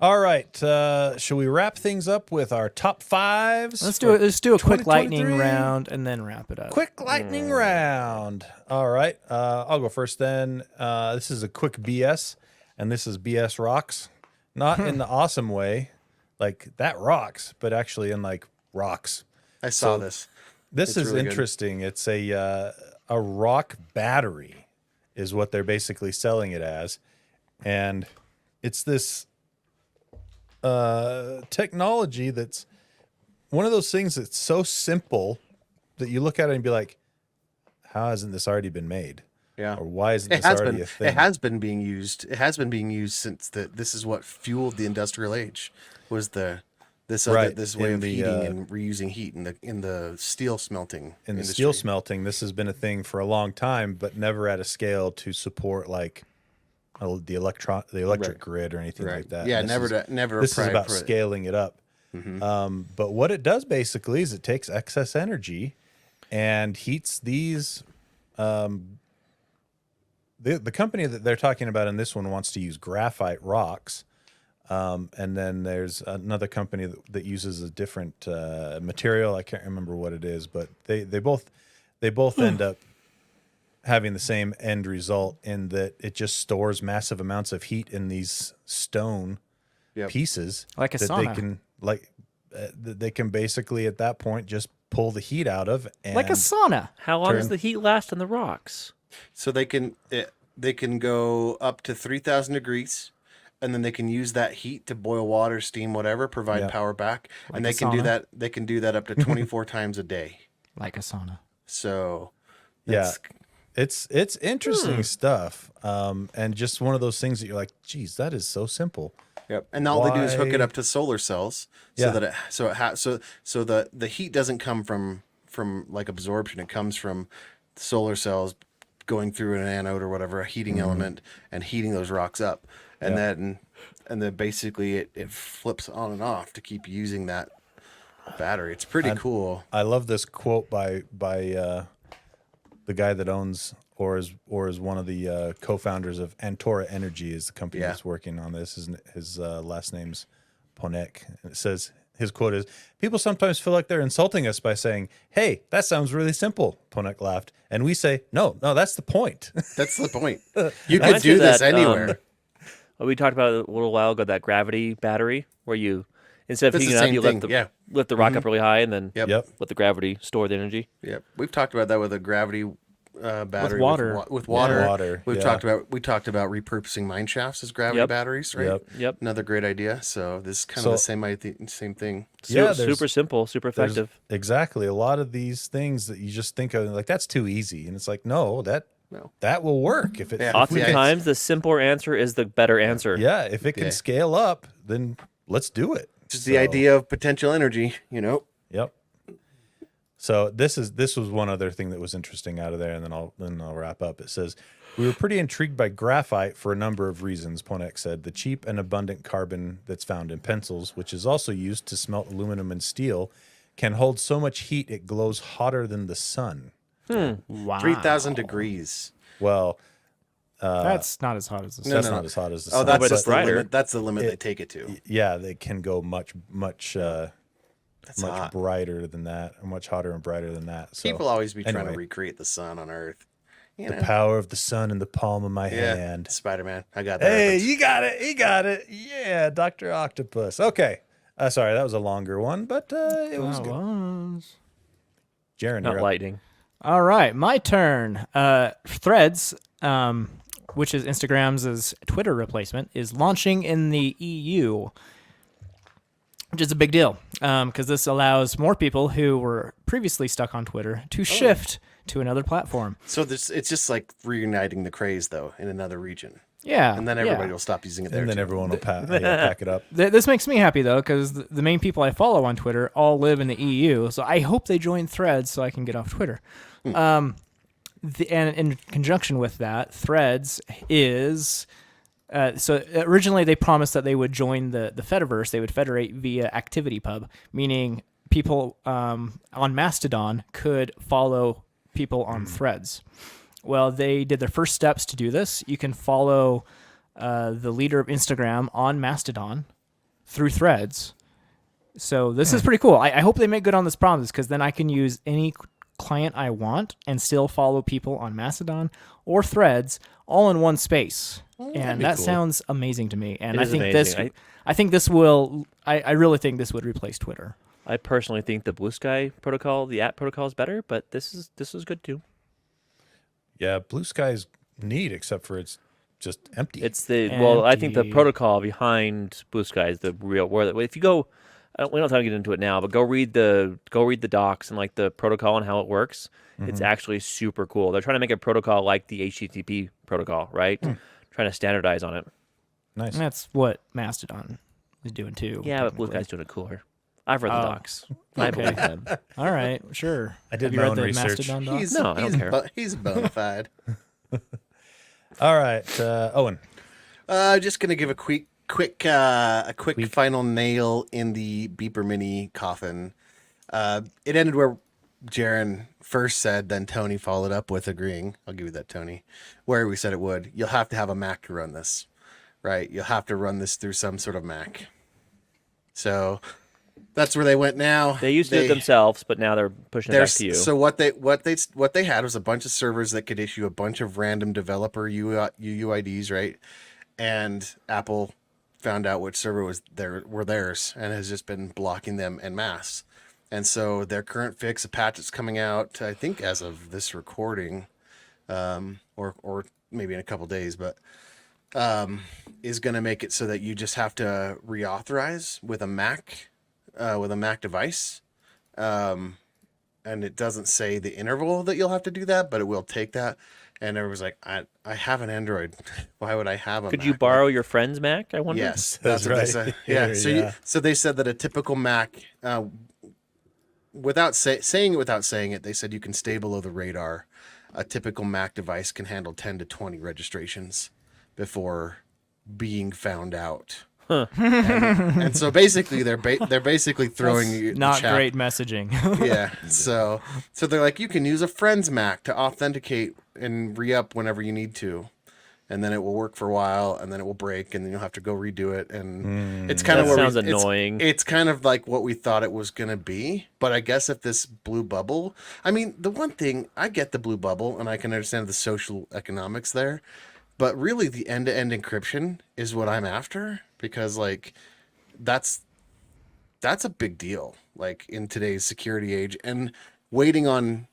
All right. Shall we wrap things up with our top fives? Let's do a quick lightning 2023? round and then wrap it up. Quick lightning round. All right. I'll go first then. This is a quick BS, and this is BS rocks. Not in the awesome way, like that rocks, but actually in like rocks. I saw this. This It's is really good. interesting. It's a rock battery is what they're basically selling it as. And it's this technology that's one of those things that's so simple that you look at it and be like, how hasn't this already been made? Yeah. Or why isn't It this has already been. a thing? It has been being used. It has been being used since this is what fueled the industrial age. Was this Right. way In of the, heating and reusing heat in the steel smelting in the industry. steel smelting, this has been a thing for a long time, but never at a scale to support like the electric grid or anything like that. Yeah, And this never. This is about pri- scaling it up. But what it does basically is it takes excess energy and heats these. The company that they're talking about in this one wants to use graphite rocks. And then there's another company that uses a different material. I can't remember what it is, but they both end up having the same end result in that it just stores massive amounts of heat in these stone Yep. pieces Like a that sauna. they can like they can basically at that point just pull the heat out of, and Like a sauna. How long does the heat last on the rocks? So they can go up to 3,000 degrees, and then they can use that heat to boil water, steam, whatever, provide Yep. power back, Like and a they can do sauna? that. They can do that up to 24 times a day. Like a sauna. So, yeah, that's- it's interesting stuff, and just one of those things that you're like, geez, that is so simple. Yep. And all they do is hook it Why- up to solar cells, so Yeah. that so the heat doesn't come from like absorption. It comes from solar cells going through an anode or whatever, a heating element, and heating those rocks up, and then basically it flips on and off to keep using that battery. It's pretty cool. I love this quote by the guy that owns or is one of the co-founders of Antora Energy is the company Yeah. that's working on this. His last name's Ponek. And it says his quote is, "People sometimes feel like they're insulting us by saying, 'Hey, that sounds really simple.'" Ponek laughed, and we say, "No, that's the point." That's the point. You could Reminds me do of this that, anywhere. What we talked about a little while ago, that gravity battery, where you instead of That's heating the it up, same you thing, lift the rock up really high, and then Yep. Yep. let the gravity store the energy. Yep. We've talked about that with a gravity battery water. with water. Water, We've yeah. talked about repurposing mine shafts as gravity Yep. batteries, right? Yep. Yep. Another great idea. So this is kind So- of the same thing. Yeah, Su- there's- super simple, super There's- effective. Exactly. A lot of these things that you just think of like that's too easy, and it's like no, that will work if it. Yeah. if we can- Oftentimes, the simpler answer is the better answer. yeah, if it can Yeah. scale up, then let's do it. Just the idea of potential energy, Yep. So this was one other thing that was interesting out of there, and then I'll wrap up. It says we were pretty intrigued by graphite for a number of reasons. Ponek said the cheap and abundant carbon that's found in pencils, which is also used to smelt aluminum and steel, can hold so much heat it glows hotter than the sun. Wow. 3,000 degrees. Well, That's not as hot as the No, that's sun. not as hot as the Oh, sun. that's but just it's the brighter. limit. That's the limit they take it to. Yeah, they can go much That's much hot. brighter than that, or much hotter and brighter than that. So People always be trying to anyway. recreate the sun on Earth. You the know? power of the sun in the palm of my Yeah, hand. Spider-Man. I got that. Hey, reference. you got it. You got it. Yeah, Dr. Octopus. Okay. Sorry, that was a longer one, but it was good. Jaron, Not you're up. lightning. All right, my turn. Threads, which is Instagram's Twitter replacement, is launching in the EU, which is a big deal because this allows more people who were previously stuck on Twitter to shift to another platform. So it's just like reuniting the craze, though, in another region. Yeah. And then everybody will stop using it there, And then too. everyone will pack it up. This makes me happy, though, because the main people I follow on Twitter all live in the EU, so I hope they join Threads so I can get off Twitter. And in conjunction with that, Threads is... so originally they promised that they would join the Fediverse. They would federate via ActivityPub, meaning people on Mastodon could follow people on Threads. Well, they did their first steps to do this. You can follow the leader of Instagram on Mastodon through Threads. So this is pretty cool. I hope they make good on this promise because then I can use any client I want and still follow people on Mastodon or Threads all in one space. And that cool. sounds amazing to me. And It I is think amazing. I think this will. I really think this would replace Twitter. I personally think the Blue Sky protocol, the app protocol, is better, but this is good too. Yeah, Blue Sky's neat, except for it's just empty. It's I think the Empty. protocol behind Blue Sky is the real. Where if you go, we don't have to get into it now, but go read the docs and like the protocol and how it works. It's actually super cool. They're trying to make a protocol like the HTTP protocol, right? Trying to standardize on it. nice. And that's what Mastodon is doing too. Yeah, but Blue technically. Sky's doing it cooler. I've read the Oh. docs. I believe them. All right, sure. I did Have you my read own the research. Mastodon doc? He's, No, I don't he's care. He's bona fide. All right, Owen. Just gonna give a quick final nail in the Beeper Mini coffin. It ended where Jaron first said, then Tony followed up with agreeing. I'll give you that, Tony. Where we said it would. You'll have to have a Mac to run this, right? You'll have to run this through some sort of Mac. So that's where they went now. They used to do it themselves, but now they're pushing it back to you. So what they had was a bunch of servers that could issue a bunch of random developer UIDs, right? And Apple found out which server were theirs and has just been blocking them en masse. And so their current fix, a patch that's coming out, I think as of this recording, or maybe in a couple days, but is going to make it so that you just have to reauthorize with a Mac device. And it doesn't say the interval that you'll have to do that, but it will take that. And everyone's like, I have an Android. Why would I have a Could Mac? you borrow your friend's Mac? I wonder. Yes, That's what they right. said. Yeah. So they said that a typical Mac, without saying it, they said you can stay below the radar. A typical Mac device can handle 10 to 20 registrations before being found out. Huh. And so basically they're basically throwing you the Not chat. great messaging. Yeah. So they're like, you can use a friend's Mac to authenticate and re-up whenever you need to. And then it will work for a while, and then it will break, and then you'll have to go redo it. And it's kind of That sounds annoying. It's kind of like what we thought it was going to be. But I guess if this blue bubble, I mean, the one thing, I get the blue bubble, and I can understand the social economics there. But really, the end-to-end encryption is what I'm after, because like that's a big deal, like in today's security age. And waiting on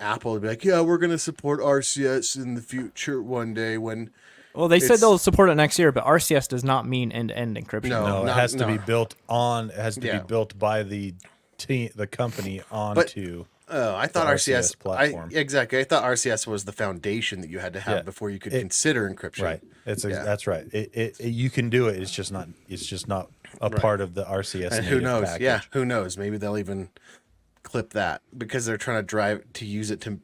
Apple to be like, yeah, we're going to support RCS in the future one day when. Well, they said It's- they'll support it next year, but RCS does not mean end-to-end encryption. No. No, it has to be built on. It has to Yeah. be built by the company onto. I thought the RCS RCS platform. exactly. I thought RCS was the foundation that you had to have Yeah. before you could consider encryption. Right. Yeah. That's right. You can do it. It's just not a part of the RCS. And who native knows? package. Yeah, who knows? Maybe they'll even clip that because they're trying to use it to,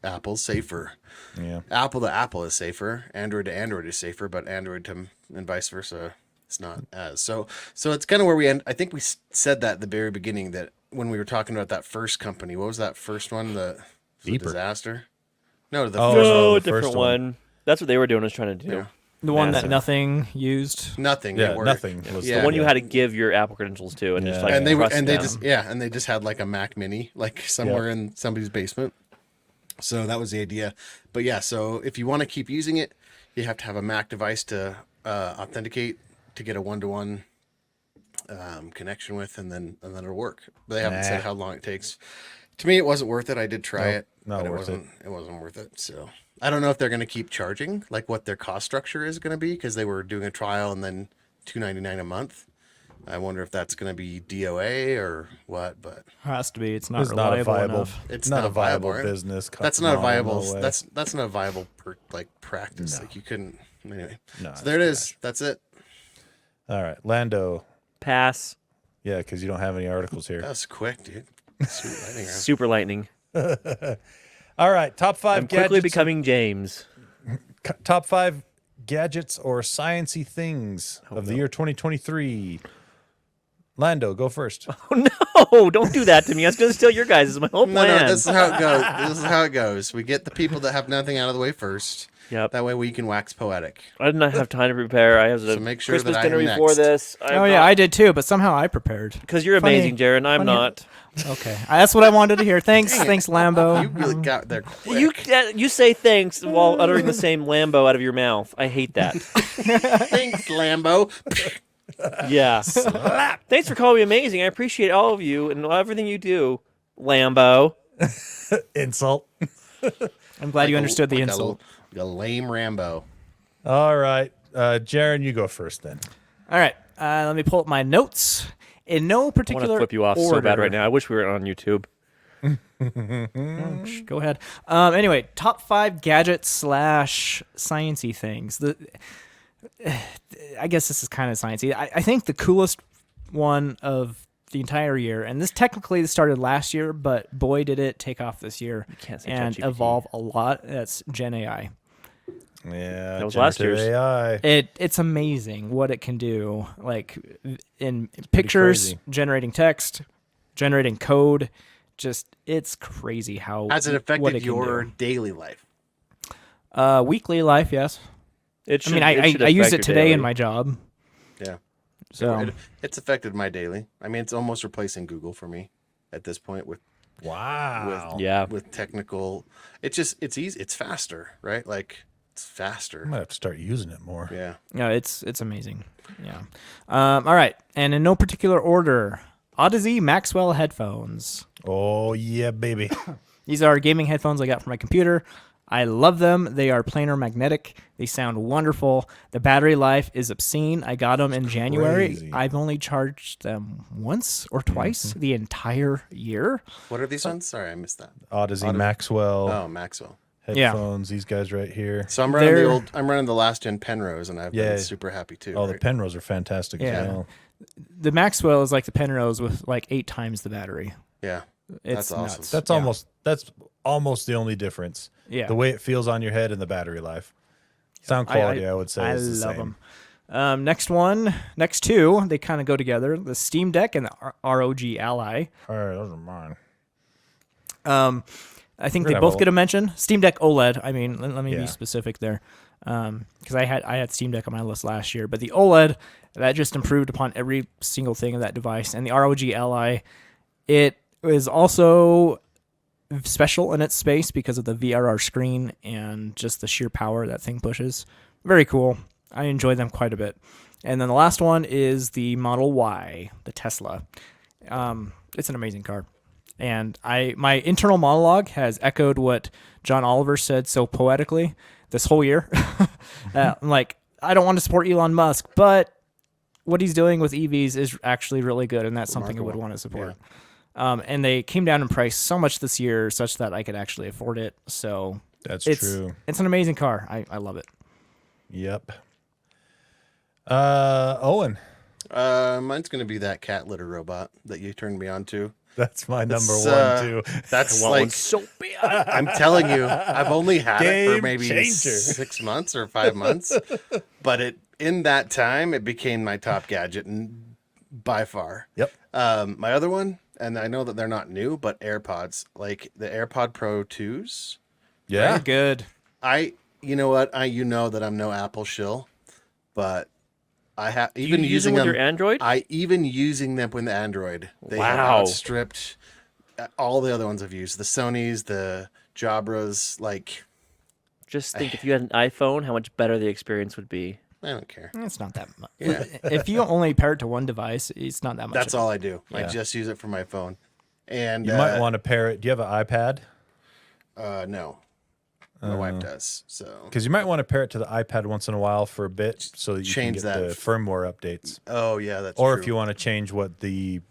Apple's safer. Yeah. Apple to Apple is safer. Android to Android is safer, but Android to and vice versa, it's not as. So it's kind of where we end. I think we said that at the very beginning that when we were talking about that first company, what was that first one? The Beeper. disaster? No, the Oh, first no, No, the different first one. one. That's what they were doing. Was trying to do. Yeah. The one Massive. that nothing used. nothing. Yeah. it worked. Nothing was Yeah. The one you had to give your Apple credentials to, and just Yeah. like And they trust and they them. just had like a Mac Mini like somewhere in somebody's basement. So that was the idea. But yeah, so if you want to keep using it, you have to have a Mac device to authenticate to get a one-to-one connection with, and then it'll work. But they haven't said how long it takes. To me, it wasn't worth it. I did try it, not but it worth it. wasn't worth it. So I don't know if they're going to keep charging, like what their cost structure is going to be, because they were doing a trial and then $2.99 a month. I wonder if that's going to be DOA or what, but Has to be. It's not It's not a reliable viable. enough. It's not a not viable viable, right? business. that's not a No, viable. no way. That's not a viable practice. No. Like you couldn't anyway. No, So there it it's is. That's it. all right. Lando. Pass. Yeah, because you don't have any articles here. That was quick, dude. Sweet lightning round. Super lightning. All right. Top 5 I'm quickly gadgets. becoming James. Top 5 gadgets or sciencey things of the year 2023. Lando, go first. Oh no! Don't do that to me. I was going to steal your guys. This is my whole No, plan. this is how it goes. This is how it goes. We get the people that have nothing out of the way first. Yep. That way we can wax poetic. I did not have time to prepare. I have a So make sure Christmas that I dinner am before next. this. Oh yeah, I did too, but somehow I prepared. Because you're Funny- amazing, Jared. I'm funny- not. Okay, that's what I wanted to hear. Thanks, Dang it. thanks, Lambo. You really got there quick. You say thanks while uttering the same Lambo out of your mouth. I hate that. Thanks, Lambo. Yeah. Thanks for calling me amazing. I appreciate all of you and everything you do, Lambo. Insult. I'm glad you understood the Like insult. A lame Rambo. All right. Jaron, you go first then. All right, let me pull up my notes in no I want particular to flip you off order. so bad right now. I wish we were on YouTube. Go ahead. Anyway, top 5 gadgets / sciencey things. I guess this is kind of sciencey. I think the coolest one of the entire year, and this started last year, but boy did it take off this year can't say and ChatGPT. evolve a lot. That's Gen AI. Yeah. That was last generative year's. AI. It's amazing what it can do. Like in pictures, crazy. generating text, generating code. Just it's crazy how Has it what affected it can your do. daily life? Weekly life? Yes. It I mean, I used it today in my job. Yeah. So It's affected my daily. I mean, it's almost replacing Google for me at this point with Wow. Yeah. with technical. It's easy. It's faster, right? Like it's faster. I might have to start using it more. Yeah. Yeah, it's amazing. Yeah. All right, and in no particular order, Audeze Maxwell headphones. Oh yeah, baby. These are gaming headphones I got for my computer. I love them. They are planar magnetic. They sound wonderful. The battery life is obscene. I got them in January. crazy. I've only charged them once or twice the entire year. What are these ones? Sorry, I missed that. Audeze Maxwell Oh, Maxwell. headphones. These guys right here. So I'm running They're- I'm running the last gen Penrose, and I've Yeah. been super happy too. Oh, the right? Penrose are fantastic Yeah. as well. The Maxwell is like the Penrose with like 8 times the battery. Yeah. It's That's awesome. nuts. That's Yeah. almost the only difference. Yeah. The way it feels on your head and the battery life. Sound quality, I would say, I is the love same. them. Next two, they kind of go together. The Steamdeck and the ROG Ally. All right, those are mine. I think We're they gonna both have get a mention. Steam Deck OLED. I mean, let me Yeah. be specific there, because I had Steam Deck on my list last year, but the OLED that just improved upon every single thing of that device, and the ROG Ally, it is also special in its space because of the VRR screen and just the sheer power that thing pushes. Very cool. I enjoy them quite a bit. And then the last one is the Model Y, the Tesla. It's an amazing car. And my internal monologue has echoed what John Oliver said so poetically this whole year. I'm like, I don't want to support Elon Musk, but what he's doing with EVs is actually really good, and that's something I would want to support. And they came down in price so much this year, such that I could actually afford it. So That's it's true. It's an amazing car. I love it. Yep. Owen, Mine's gonna be that cat litter robot that you turned me on to. that's my number It's, one too. That's Well, like it's so bad. I'm telling you, I've only had it for Game maybe changer. 6 months or 5 months, but in that time it became my top gadget and by far. Yep. My other one, and I know that they're not new, but AirPods, like the AirPod Pro 2s. Yeah. They're good. You know what? You know that I'm no Apple shill, but I have Do even you use using them with them. your Android? I even using them with the Android. They have Wow. outstripped all the other ones I've used. The Sonys, the Jabras. Like, Just think if you had an iPhone, how much better the experience would be. I don't care. It's not that much. Yeah. If you only pair it to one device, it's not that much. That's all I do. I Yeah. just use it for my phone. And You might want to pair it. Do you have an iPad? no, my wife does. So Because you might want to pair it to the iPad once in a while for a bit, so that you Change can get that. the firmware updates. oh yeah, that's Or true. if you want to change what the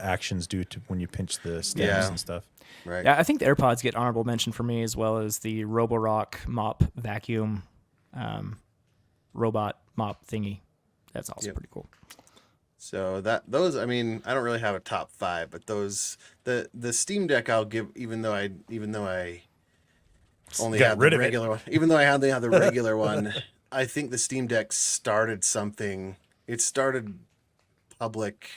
actions do to when you pinch the stems Yeah. and stuff. right. Yeah, I think the AirPods get honorable mention for me, as well as the Roborock mop vacuum robot mop thingy. That's also Yep. pretty cool. So those, I mean, I don't really have a top 5, but those the Steam Deck I'll give, even though I only Got had rid the of it. regular one, even though I only had the regular one, I think the Steam Deck started something. It started public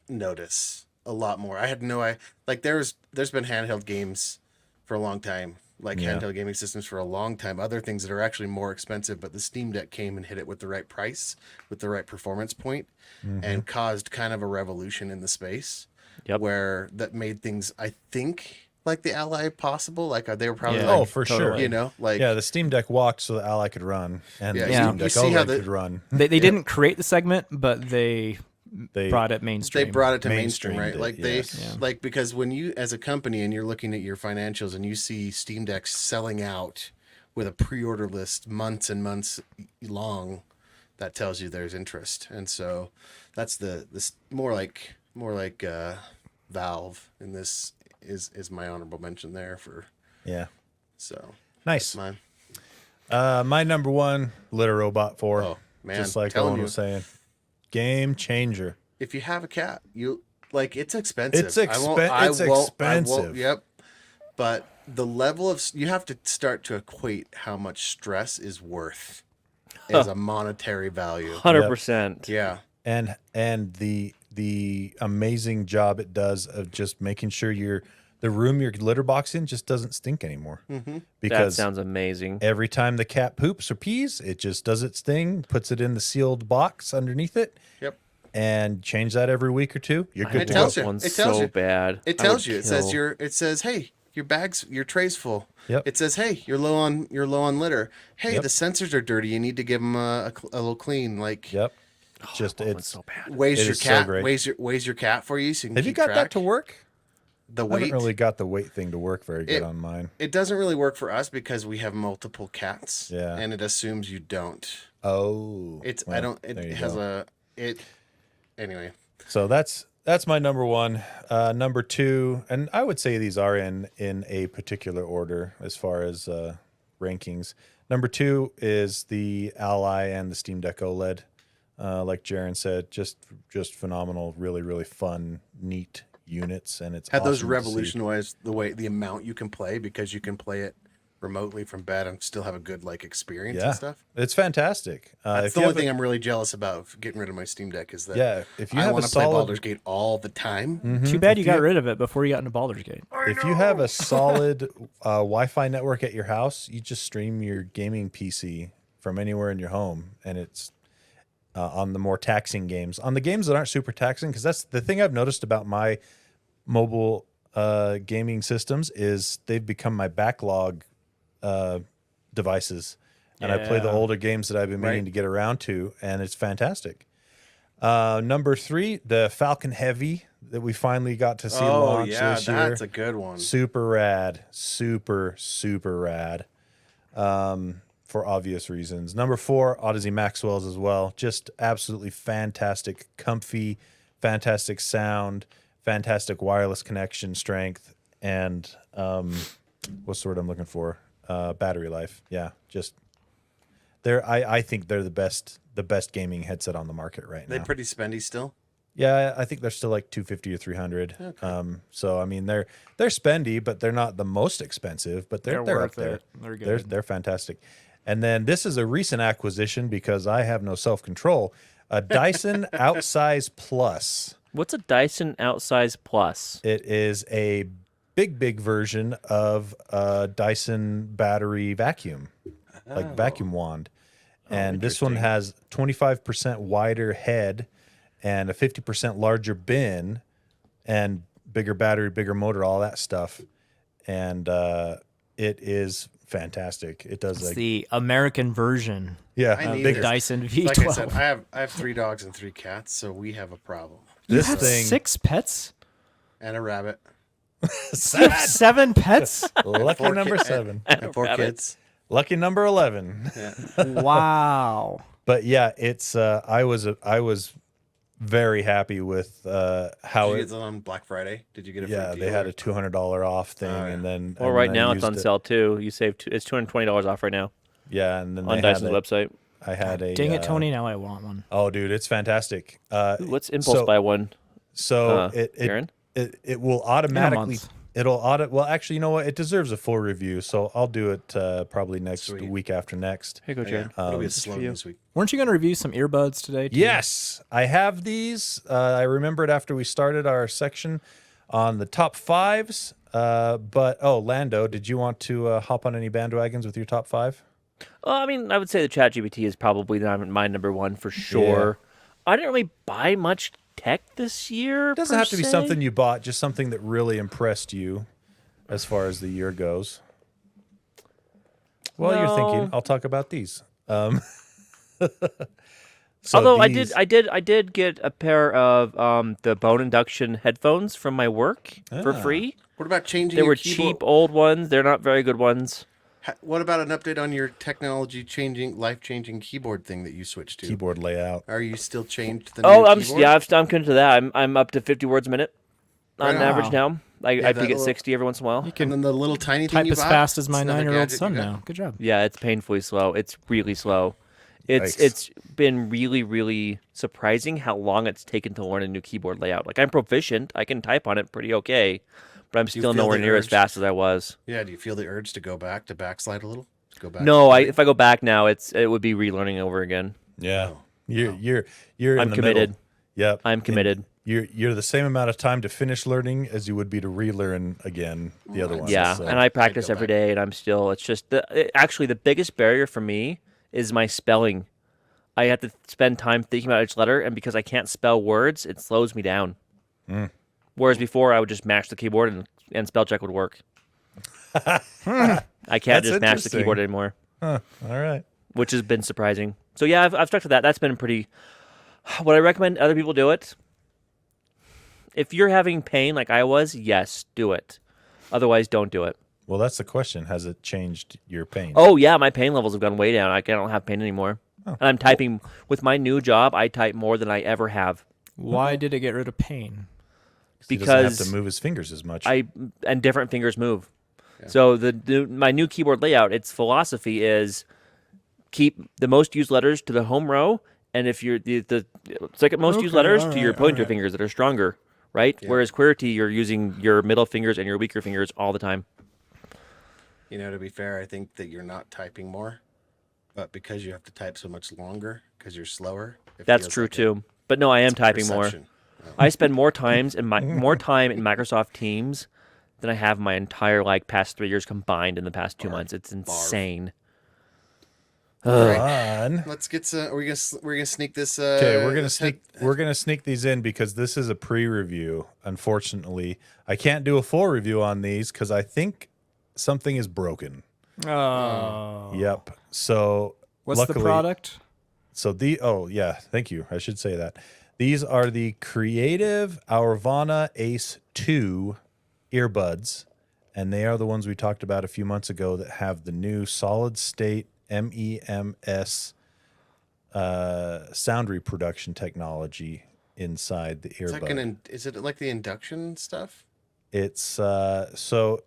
notice a lot more. I had there's been handheld games for a long time, like Yeah. handheld gaming systems for a long time. Other things that are actually more expensive, but the Steam Deck came and hit it with the right price, with the right performance point, and caused kind of a revolution in the space. Yep. Where that made things, I think, like the Ally possible. Like they were probably, Yeah. like, Oh, for sure. you know, like Yeah, the Steam Deck walked so the Ally could run, and Yeah, the you Steam Deck see how OLED could run. They didn't create the segment, but they They brought it mainstream. they brought it to mainstream, right? Mainstreamed it, Like yes. Yeah. like because when you, as a company, and you're looking at your financials and you see Steam Decks selling out with a pre-order list months and months long, that tells you there's interest. And so that's this more like Valve in this is my honorable mention there for. Yeah, So nice. mine. My number one, Litter Robot 4. Oh man, just like telling Owen you, was saying, game changer. if you have a cat, it's expensive. It's I won't- expensive. Yep. But the level of, you have to start to equate how much stress is worth as a monetary value. 100%. Yeah. And the amazing job it does of just making sure the room your litter box in just doesn't stink anymore. Mm-hmm. That Because sounds amazing. every time the cat poops or pees, it just does its thing, puts it in the sealed box underneath it, Yep. and change that every week or two. You're I good had to tells go. you. one It tells so you. bad. It I tells would you. kill. It says, hey, your tray's full. Yep. It says, hey, you're low on litter. Hey, Yep. the sensors are dirty. You need to give them a little clean. Like, Yep. Just It's it's. so bad. weighs It your is so cat, great. weighs your cat for you, so you can Have you keep got track. that to work? The I haven't weight. really got the weight thing to work very good on mine. It doesn't really work for us because we have multiple cats. Yeah. And it assumes you don't. Oh. It's well, I don't. there It you has go. Anyway. So that's my number one. Number two, and I would say these are in a particular order as far as rankings. Number two is the Ally and the Steamdeck OLED. Like Jaren said, just phenomenal, really, really fun, neat units, and it's Had those awesome to see. revolutionized the amount you can play because you can play it remotely from bed and still have a good experience Yeah, and stuff. it's fantastic. That's If the you only have thing I'm really jealous about of getting rid of my Steam Deck is that Yeah, if you I have a want to play solid, Baldur's Gate all the time. Too bad you got rid of it before you got into Baldur's Gate. if you have a solid Wi-Fi network at your house, you just stream your gaming PC from anywhere in your home, and it's on the more taxing games. On the games that aren't super taxing, because that's the thing I've noticed about my mobile gaming systems is they've become my backlog devices, and I play the Yeah. older games that I've been meaning Right. to get around to, and it's fantastic. Number three, the Falcon Heavy that we finally got to see Oh launch yeah, this year. that's a good one. Super rad, super rad, for obvious reasons. Number four, Audeze Maxwell's as well. Just absolutely fantastic, comfy, fantastic sound, fantastic wireless connection strength, and what's the word I'm looking for? Battery life. Yeah, just I think they're the best gaming headset on the market right They now. pretty spendy still. Yeah, I think they're still like 250 or 300. So I mean they're spendy, but they're not the most expensive, but they're up worth there. it. They're good. They're fantastic. And then this is a recent acquisition because I have no self-control. A Dyson Outsize Plus. What's a Dyson Outsize Plus? It is a big version of a Dyson battery vacuum, like vacuum wand. And this one has 25% wider head and a 50% larger bin and bigger battery, bigger motor, all that stuff. And it is fantastic. It does It's the American version yeah, I need big this. Dyson Like I said, V12. I have 3 dogs and 3 cats, so we have a problem. this Have thing 6 pets? And a rabbit. You have 7 pets? lucky 4 number kid- 7. And 4 Rabbits. kids. Lucky number 11. Wow. But yeah, it's I was very happy with how Did you it get them on Black Friday? Did you get it? yeah, for a they deal had or- a $200 off thing, Oh, yeah. and then Well, and right I now it's used on it. sale too. You saved it's $220 off right now Yeah, and then on they had Dyson's a- website. I had a Dang it, Tony. Now I want one. Oh, dude, it's fantastic. Ooh, let's impulse so- buy one. So Aaron? it will automatically month. it'll audit. Well, actually, you know what? It deserves a full review, so I'll do it probably next Sweet. week after next. Here you go, Yeah, Jared. it'll be a this is slow for you. news week. Weren't you going to review some earbuds today? too? Yes, I have these. I remembered after we started our section on the top 5s. But Lando, did you want to hop on any bandwagons with your top 5? Well, I mean, I would say the ChatGPT is probably my number one for sure. I didn't really buy much tech this year. It doesn't have to be something you bought, just something that really impressed you as far as the year goes. Well, you're thinking, No. I'll talk about these. So Although these- I did get a pair of the bone induction headphones from my work for free. What about changing? They your were keyboard? cheap old ones. They're not very good ones. What about an update on your life-changing keyboard thing that you switched to? keyboard layout. Are you still changed to the Oh, new I'm keyboard? yeah, I'm committed to that. I'm up to 50 words a minute on Right on. average now. I that peak at little- 60 every once in a while. And then the little tiny thing Type you as bought, fast as my it's another 9-year-old gadget son you got. now. Good job. Yeah, it's painfully slow. It's really slow. Yikes. It's been really surprising how long it's taken to learn a new keyboard layout. Like I'm proficient, I can type on it pretty okay, but I'm you still feel nowhere the near as urge? fast as I was. Yeah. Do you feel the urge to go back to backslide a little? To go back. No, if I go back now, it would be relearning over again. Yeah, Oh. you're I'm in the committed. middle. Yep, I'm And committed. You're the same amount of time to finish learning as you would be to relearn again the other one. Yeah, so. and I practice go every back. day, and I'm still. It's just actually the biggest barrier for me is my spelling. I have to spend time thinking about each letter, and because I can't spell words, it slows me down. Whereas before, I would just mash the keyboard and spell check would work. I can't That's just match the interesting. keyboard anymore, Huh. All right. which has been surprising. So yeah, I've stuck to that. That's been pretty. Would I recommend other people do it? If you're having pain like I was, yes, do it. Otherwise, don't do it. Well, that's the question. Has it changed your pain? Oh yeah, my pain levels have gone way down. I don't have pain anymore. And I'm typing with my new job. I type more than I ever have Why did it get rid of pain? He doesn't have because to move his fingers as much. and different fingers move. So my new keyboard layout, its philosophy is keep the most used letters to the home row, and if you're the second most used letters to your pointer fingers that are stronger, right? Whereas QWERTY, you're using your middle fingers and your weaker fingers all the time. You know, to be fair, I think that you're not typing more, but because you have to type so much longer because you're slower. That's true too. But no, I am typing more. perception. I spend more time in Microsoft Teams than I have my entire past 3 years combined in the past 2 months. It's insane. Fun. Let's get some. We're gonna sneak this. Okay, we're gonna sneak these in because this is a pre-review. Unfortunately, I can't do a full review on these because I think something is broken. Oh. Yep. So What's luckily, the product? So thank you. I should say that. These are the Creative Aurvana Ace 2 earbuds, and they are the ones we talked about a few months ago that have the new solid state MEMS sound reproduction technology inside the earbud. Is it like the induction stuff? It's so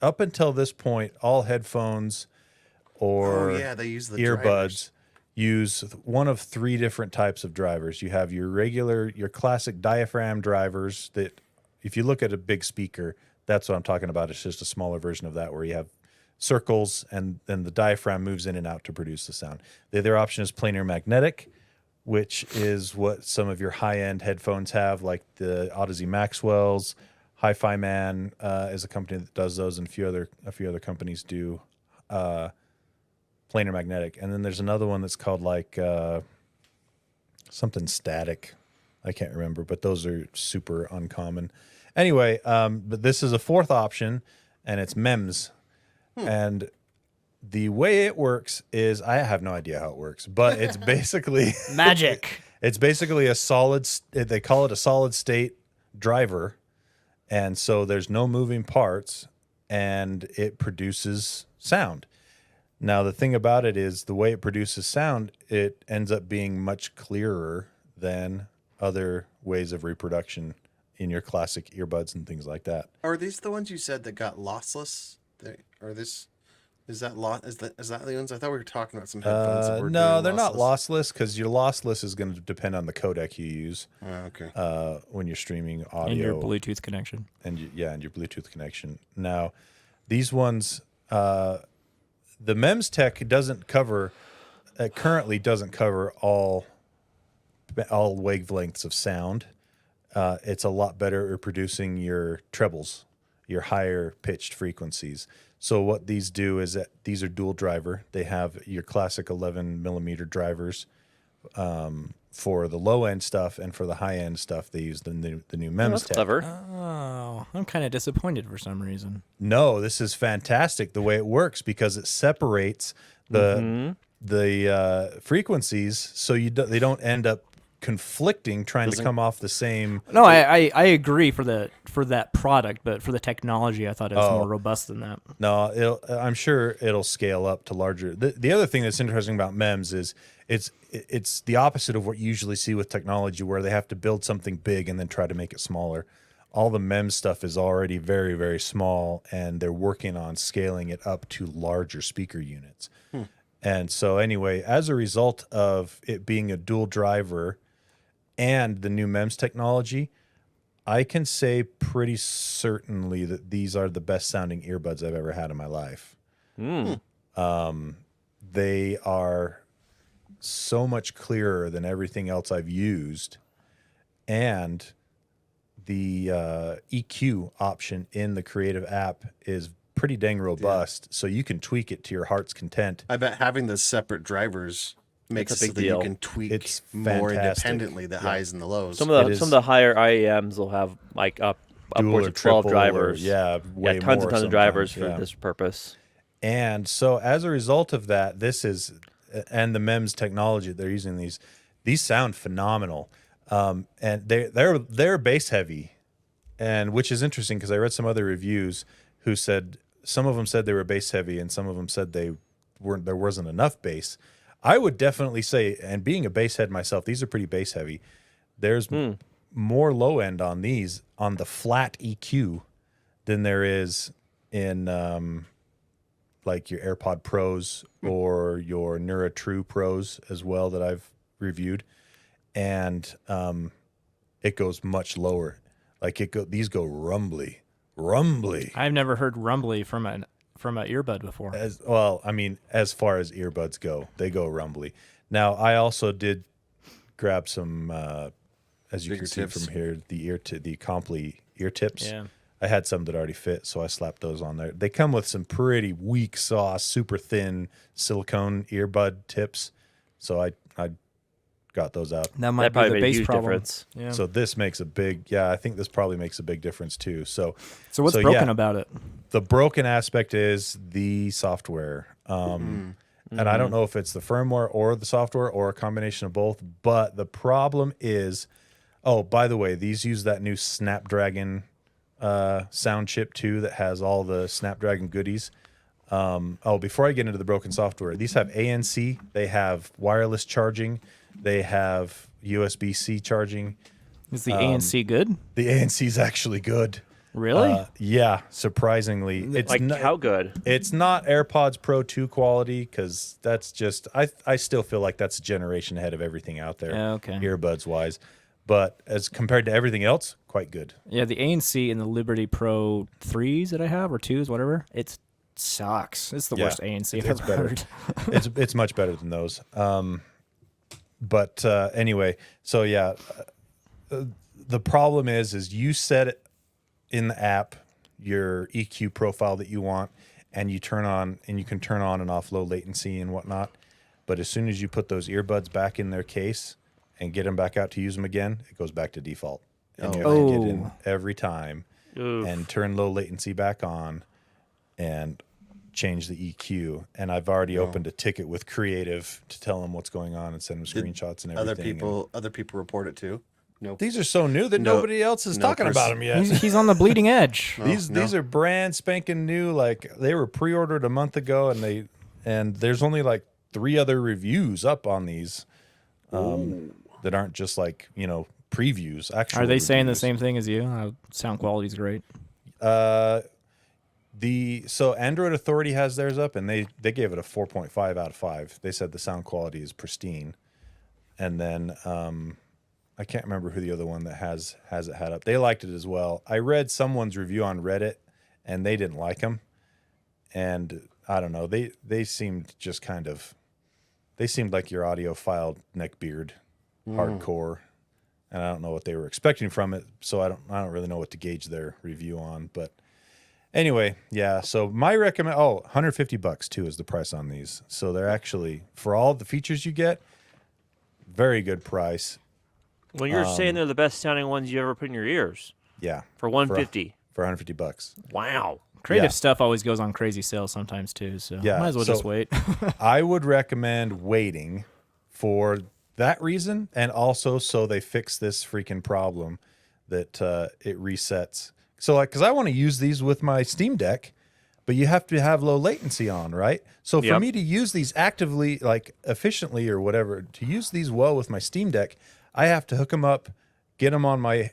up until this point, all headphones or they use the earbuds drivers. use one of three different types of drivers. You have your classic diaphragm drivers that, if you look at a big speaker, that's what I'm talking about. It's just a smaller version of that where you have circles and then the diaphragm moves in and out to produce the sound. The other option is planar magnetic, which is what some of your high-end headphones have, like the Audeze Maxwells. Hi-Fi Man is a company that does those, and a few other companies do planar magnetic. And then there's another one that's called something static. I can't remember, but those are super uncommon. Anyway, but this is a fourth option, and it's MEMS. And the way it works is, I have no idea how it works, but it's basically Magic. It's basically they call it a solid state driver. And so there's no moving parts, and it produces sound. Now, the thing about it is the way it produces sound, it ends up being much clearer than other ways of reproduction in your classic earbuds and things like that. Are these the ones you said that got lossless? Is that the ones? I thought we were talking about some headphones. That were No, doing they're not lossless. lossless because your lossless is going to depend on the codec you use Okay. when you're streaming audio. And your Bluetooth connection. And your Bluetooth connection. Now, these ones, the MEMS tech currently doesn't cover all wavelengths of sound. It's a lot better at producing your trebles, your higher pitched frequencies. So what these do is that these are dual driver. They have your classic 11 millimeter drivers for the low end stuff, and for the high end stuff, they use the new MEMS That's tech. clever. Oh, I'm kind of disappointed for some reason. No, this is fantastic the way it works because it separates the frequencies, so they don't end up conflicting trying to come off the same. No, I agree for that product, but for the technology, I thought it was more robust than that. No, I'm sure it'll scale up to larger. The other thing that's interesting about MEMS is it's the opposite of what you usually see with technology, where they have to build something big and then try to make it smaller. All the MEMS stuff is already very, very small, and they're working on scaling it up to larger speaker units. And so anyway, as a result of it being a dual driver and the new MEMS technology, I can say pretty certainly that these are the best sounding earbuds I've ever had in my life. They are so much clearer than everything else I've used, and the EQ option in the Creative app is pretty dang robust, so you can tweak it to your heart's content. I bet having the separate drivers makes it It's a so big that deal. you can tweak It's more fantastic. independently the highs and the lows. Some of the higher IEMs will have dual upwards or of 12 triple drivers. Or, yeah, way tons more and tons of sometimes, drivers for yeah. this purpose. And so as a result of that, this is, and the MEMS technology they're using, these sound phenomenal. And they're bass heavy, and which is interesting because I read some other reviews who said some of them said they were bass heavy and some of them said there wasn't enough bass. I would definitely say, and being a bass head myself, these are pretty bass heavy. There's more low end on these on the flat EQ than there is in like your AirPod Pros or your Nura True Pros as well that I've reviewed, and it goes much lower. Like these go rumbly. I've never heard rumbly from an earbud before. As well, I mean, as far as earbuds go, they go rumbly. Now, I also did grab some, as you Bigger can see tips. from here, the Comply ear tips. Yeah. I had some that already fit, so I slapped those on there. They come with some pretty weak sauce, super thin silicone earbud tips, so I got those out. That might That probably be the made a bass huge problem. difference. Yeah. So this makes a big, I think this probably makes a big difference too. So what's so, broken yeah. about it? The broken aspect is the software. And I don't know if it's the firmware or the software or a combination of both, but the problem is, oh, by the way, these use that new Snapdragon sound chip too that has all the Snapdragon goodies. Before I get into the broken software, these have ANC, they have wireless charging, they have USB-C charging. Is the ANC good? The ANC is actually good. Really? Yeah, surprisingly. It's Like, not, how good? It's not AirPods Pro 2 quality because that's just, I still feel like that's a generation ahead of everything out there, Yeah, okay. earbuds wise. But as compared to everything else, quite good. Yeah, the ANC in the Liberty Pro 3s that I have, or 2s, whatever, it sucks. It's the Yeah, worst ANC I've it's ever better. heard. It's much better than those. But anyway, so yeah, the problem is you set it in the app your EQ profile that you want, and you can turn on and off low latency and whatnot. But as soon as you put those earbuds back in their case and get them back out to use them again, it goes back to default. And you have to get in every time and turn low latency back on and change the EQ. And I've already opened a ticket with Creative to tell them what's going on and send them screenshots and everything. Other people report it too. Nope. These are so new that nobody else is talking about them yet. He's on the bleeding edge. These are brand spanking new. Like they were pre-ordered a month ago, and there's only like 3 other reviews up on these that aren't just like previews. Actually, Are they saying the same thing as you? Sound quality's great. So Android Authority has theirs up, and they gave it a 4.5 out of 5. They said the sound quality is pristine, and then I can't remember who the other one that has it had up. They liked it as well. I read someone's review on Reddit, and they didn't like them, and I don't know. They seemed just they seemed like your audiophile neckbeard, hardcore, and I don't know what they were expecting from it. So I don't really know what to gauge their review on, but. Anyway, yeah, so my $150 too is the price on these. So they're actually, for all the features you get, very good price. When you're saying they're the best sounding ones you ever put in your ears Yeah. for $150. For $150. Wow. Creative stuff always goes on crazy sales sometimes too, so Yeah, might as well so- just wait. I would recommend waiting for that reason, and also so they fix this freaking problem that it resets. So, because I want to use these with my Steamdeck, but you have to have low latency on, right? So for me to use these actively, like efficiently or whatever, to use these well with my Steamdeck, I have to hook them up, get them on my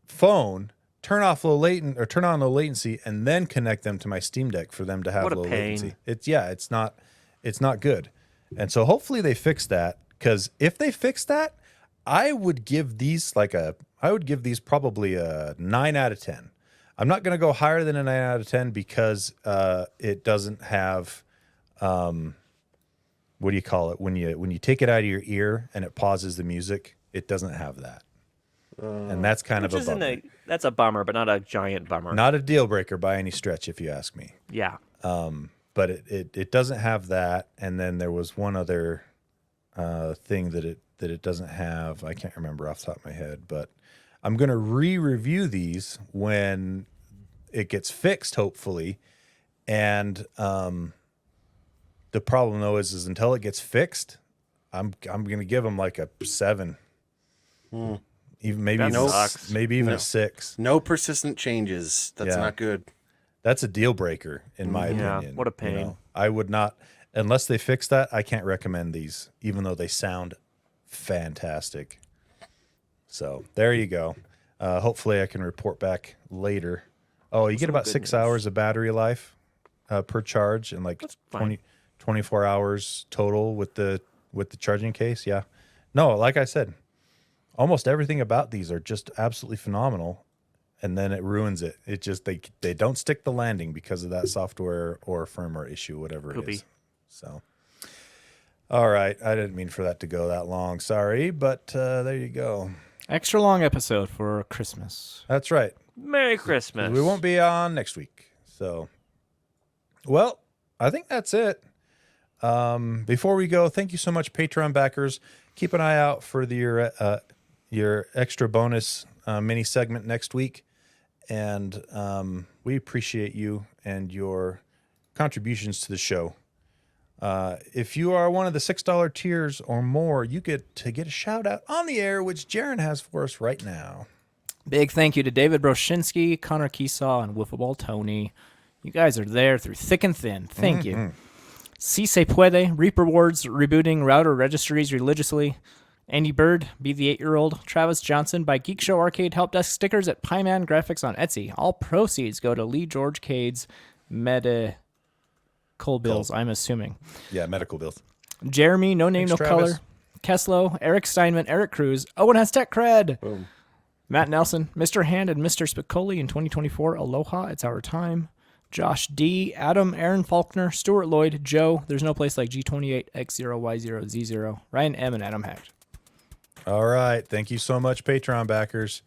phone, turn on low latency, and then connect them to my Steamdeck for them to have What a low pain. latency. It's not good. And so hopefully they fix that, because if they fix that, I would give these probably a 9 out of 10. I'm not going to go higher than a 9 out of 10 because it doesn't have, what do you call it? When you take it out of your ear and it pauses the music, it doesn't have that. And that's kind of a bummer. That's a bummer, but not a giant bummer. Not a deal breaker by any stretch, if you ask me. Yeah. But it doesn't have that. And then there was one other thing that it doesn't have. I can't remember off the top of my head, but I'm going to re-review these when it gets fixed, hopefully. And the problem though is until it gets fixed, I'm going to give them like a 7. Even maybe That even, sucks. maybe even a 6. No persistent changes. That's Yeah. not good. That's a deal breaker in my Yeah, opinion. what a pain. I would not, unless they fix that, I can't recommend these, even though they sound fantastic. So there you go. Hopefully I can report back later. Oh, you get about good 6 news. hours of battery life per charge and like That's fine. 24 hours total with the charging case. Yeah. No, like I said, almost everything about these are just absolutely phenomenal. And then it ruins it. It just, they don't stick the landing because of that software or firmware issue, whatever Could it be. is. So, all right. I didn't mean for that to go that long. Sorry, but there you go. Extra long episode for Christmas. That's right. Merry Christmas. We won't be on next week. So, well, I think that's it. Before we go, thank you so much, Patreon backers. Keep an eye out for your extra bonus mini segment next week. And we appreciate you and your contributions to the show. If you are one of the $6 tiers or more, you get to get a shout out on the air, which Jaron has for us right now. Big thank you to David Broshinsky, Connor Keesaw, and Wiffleball Tony. You guys are there through thick and thin. Thank you. Si se puede, Reaper Wards, rebooting router registries religiously. Andy Bird, Be the 8-Year-Old, Travis Johnson, by Geekshow Arcade Helpdesk stickers at Pieman Graphics on Etsy. All proceeds go to Lee George Cade's medical bills, I'm assuming. Yeah, medical bills. Jeremy, No Name, Thanks, No Travis. Color, Keslow, Eric Steinman, Eric Cruz, Owen has Tech Cred, Boom. Matt Nelson, Mr. Hand, and Mr. Spicoli in 2024. Aloha, it's our time. Josh D, Adam, Aaron Faulkner, Stuart Lloyd, Joe, There's No Place Like G28, X0Y0Z0, Ryan M, and Adam Hecht. All right. Thank you so much, Patreon backers.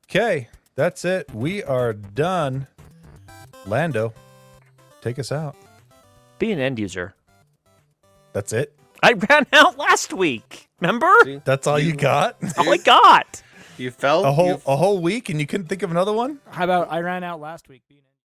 Okay, that's it. We are done. Lando, take us out. Be an end user. That's it. I ran out last week. Remember? That's all you got? Oh my god. You fell. A whole week and you couldn't think of another one? How about I ran out last week? Being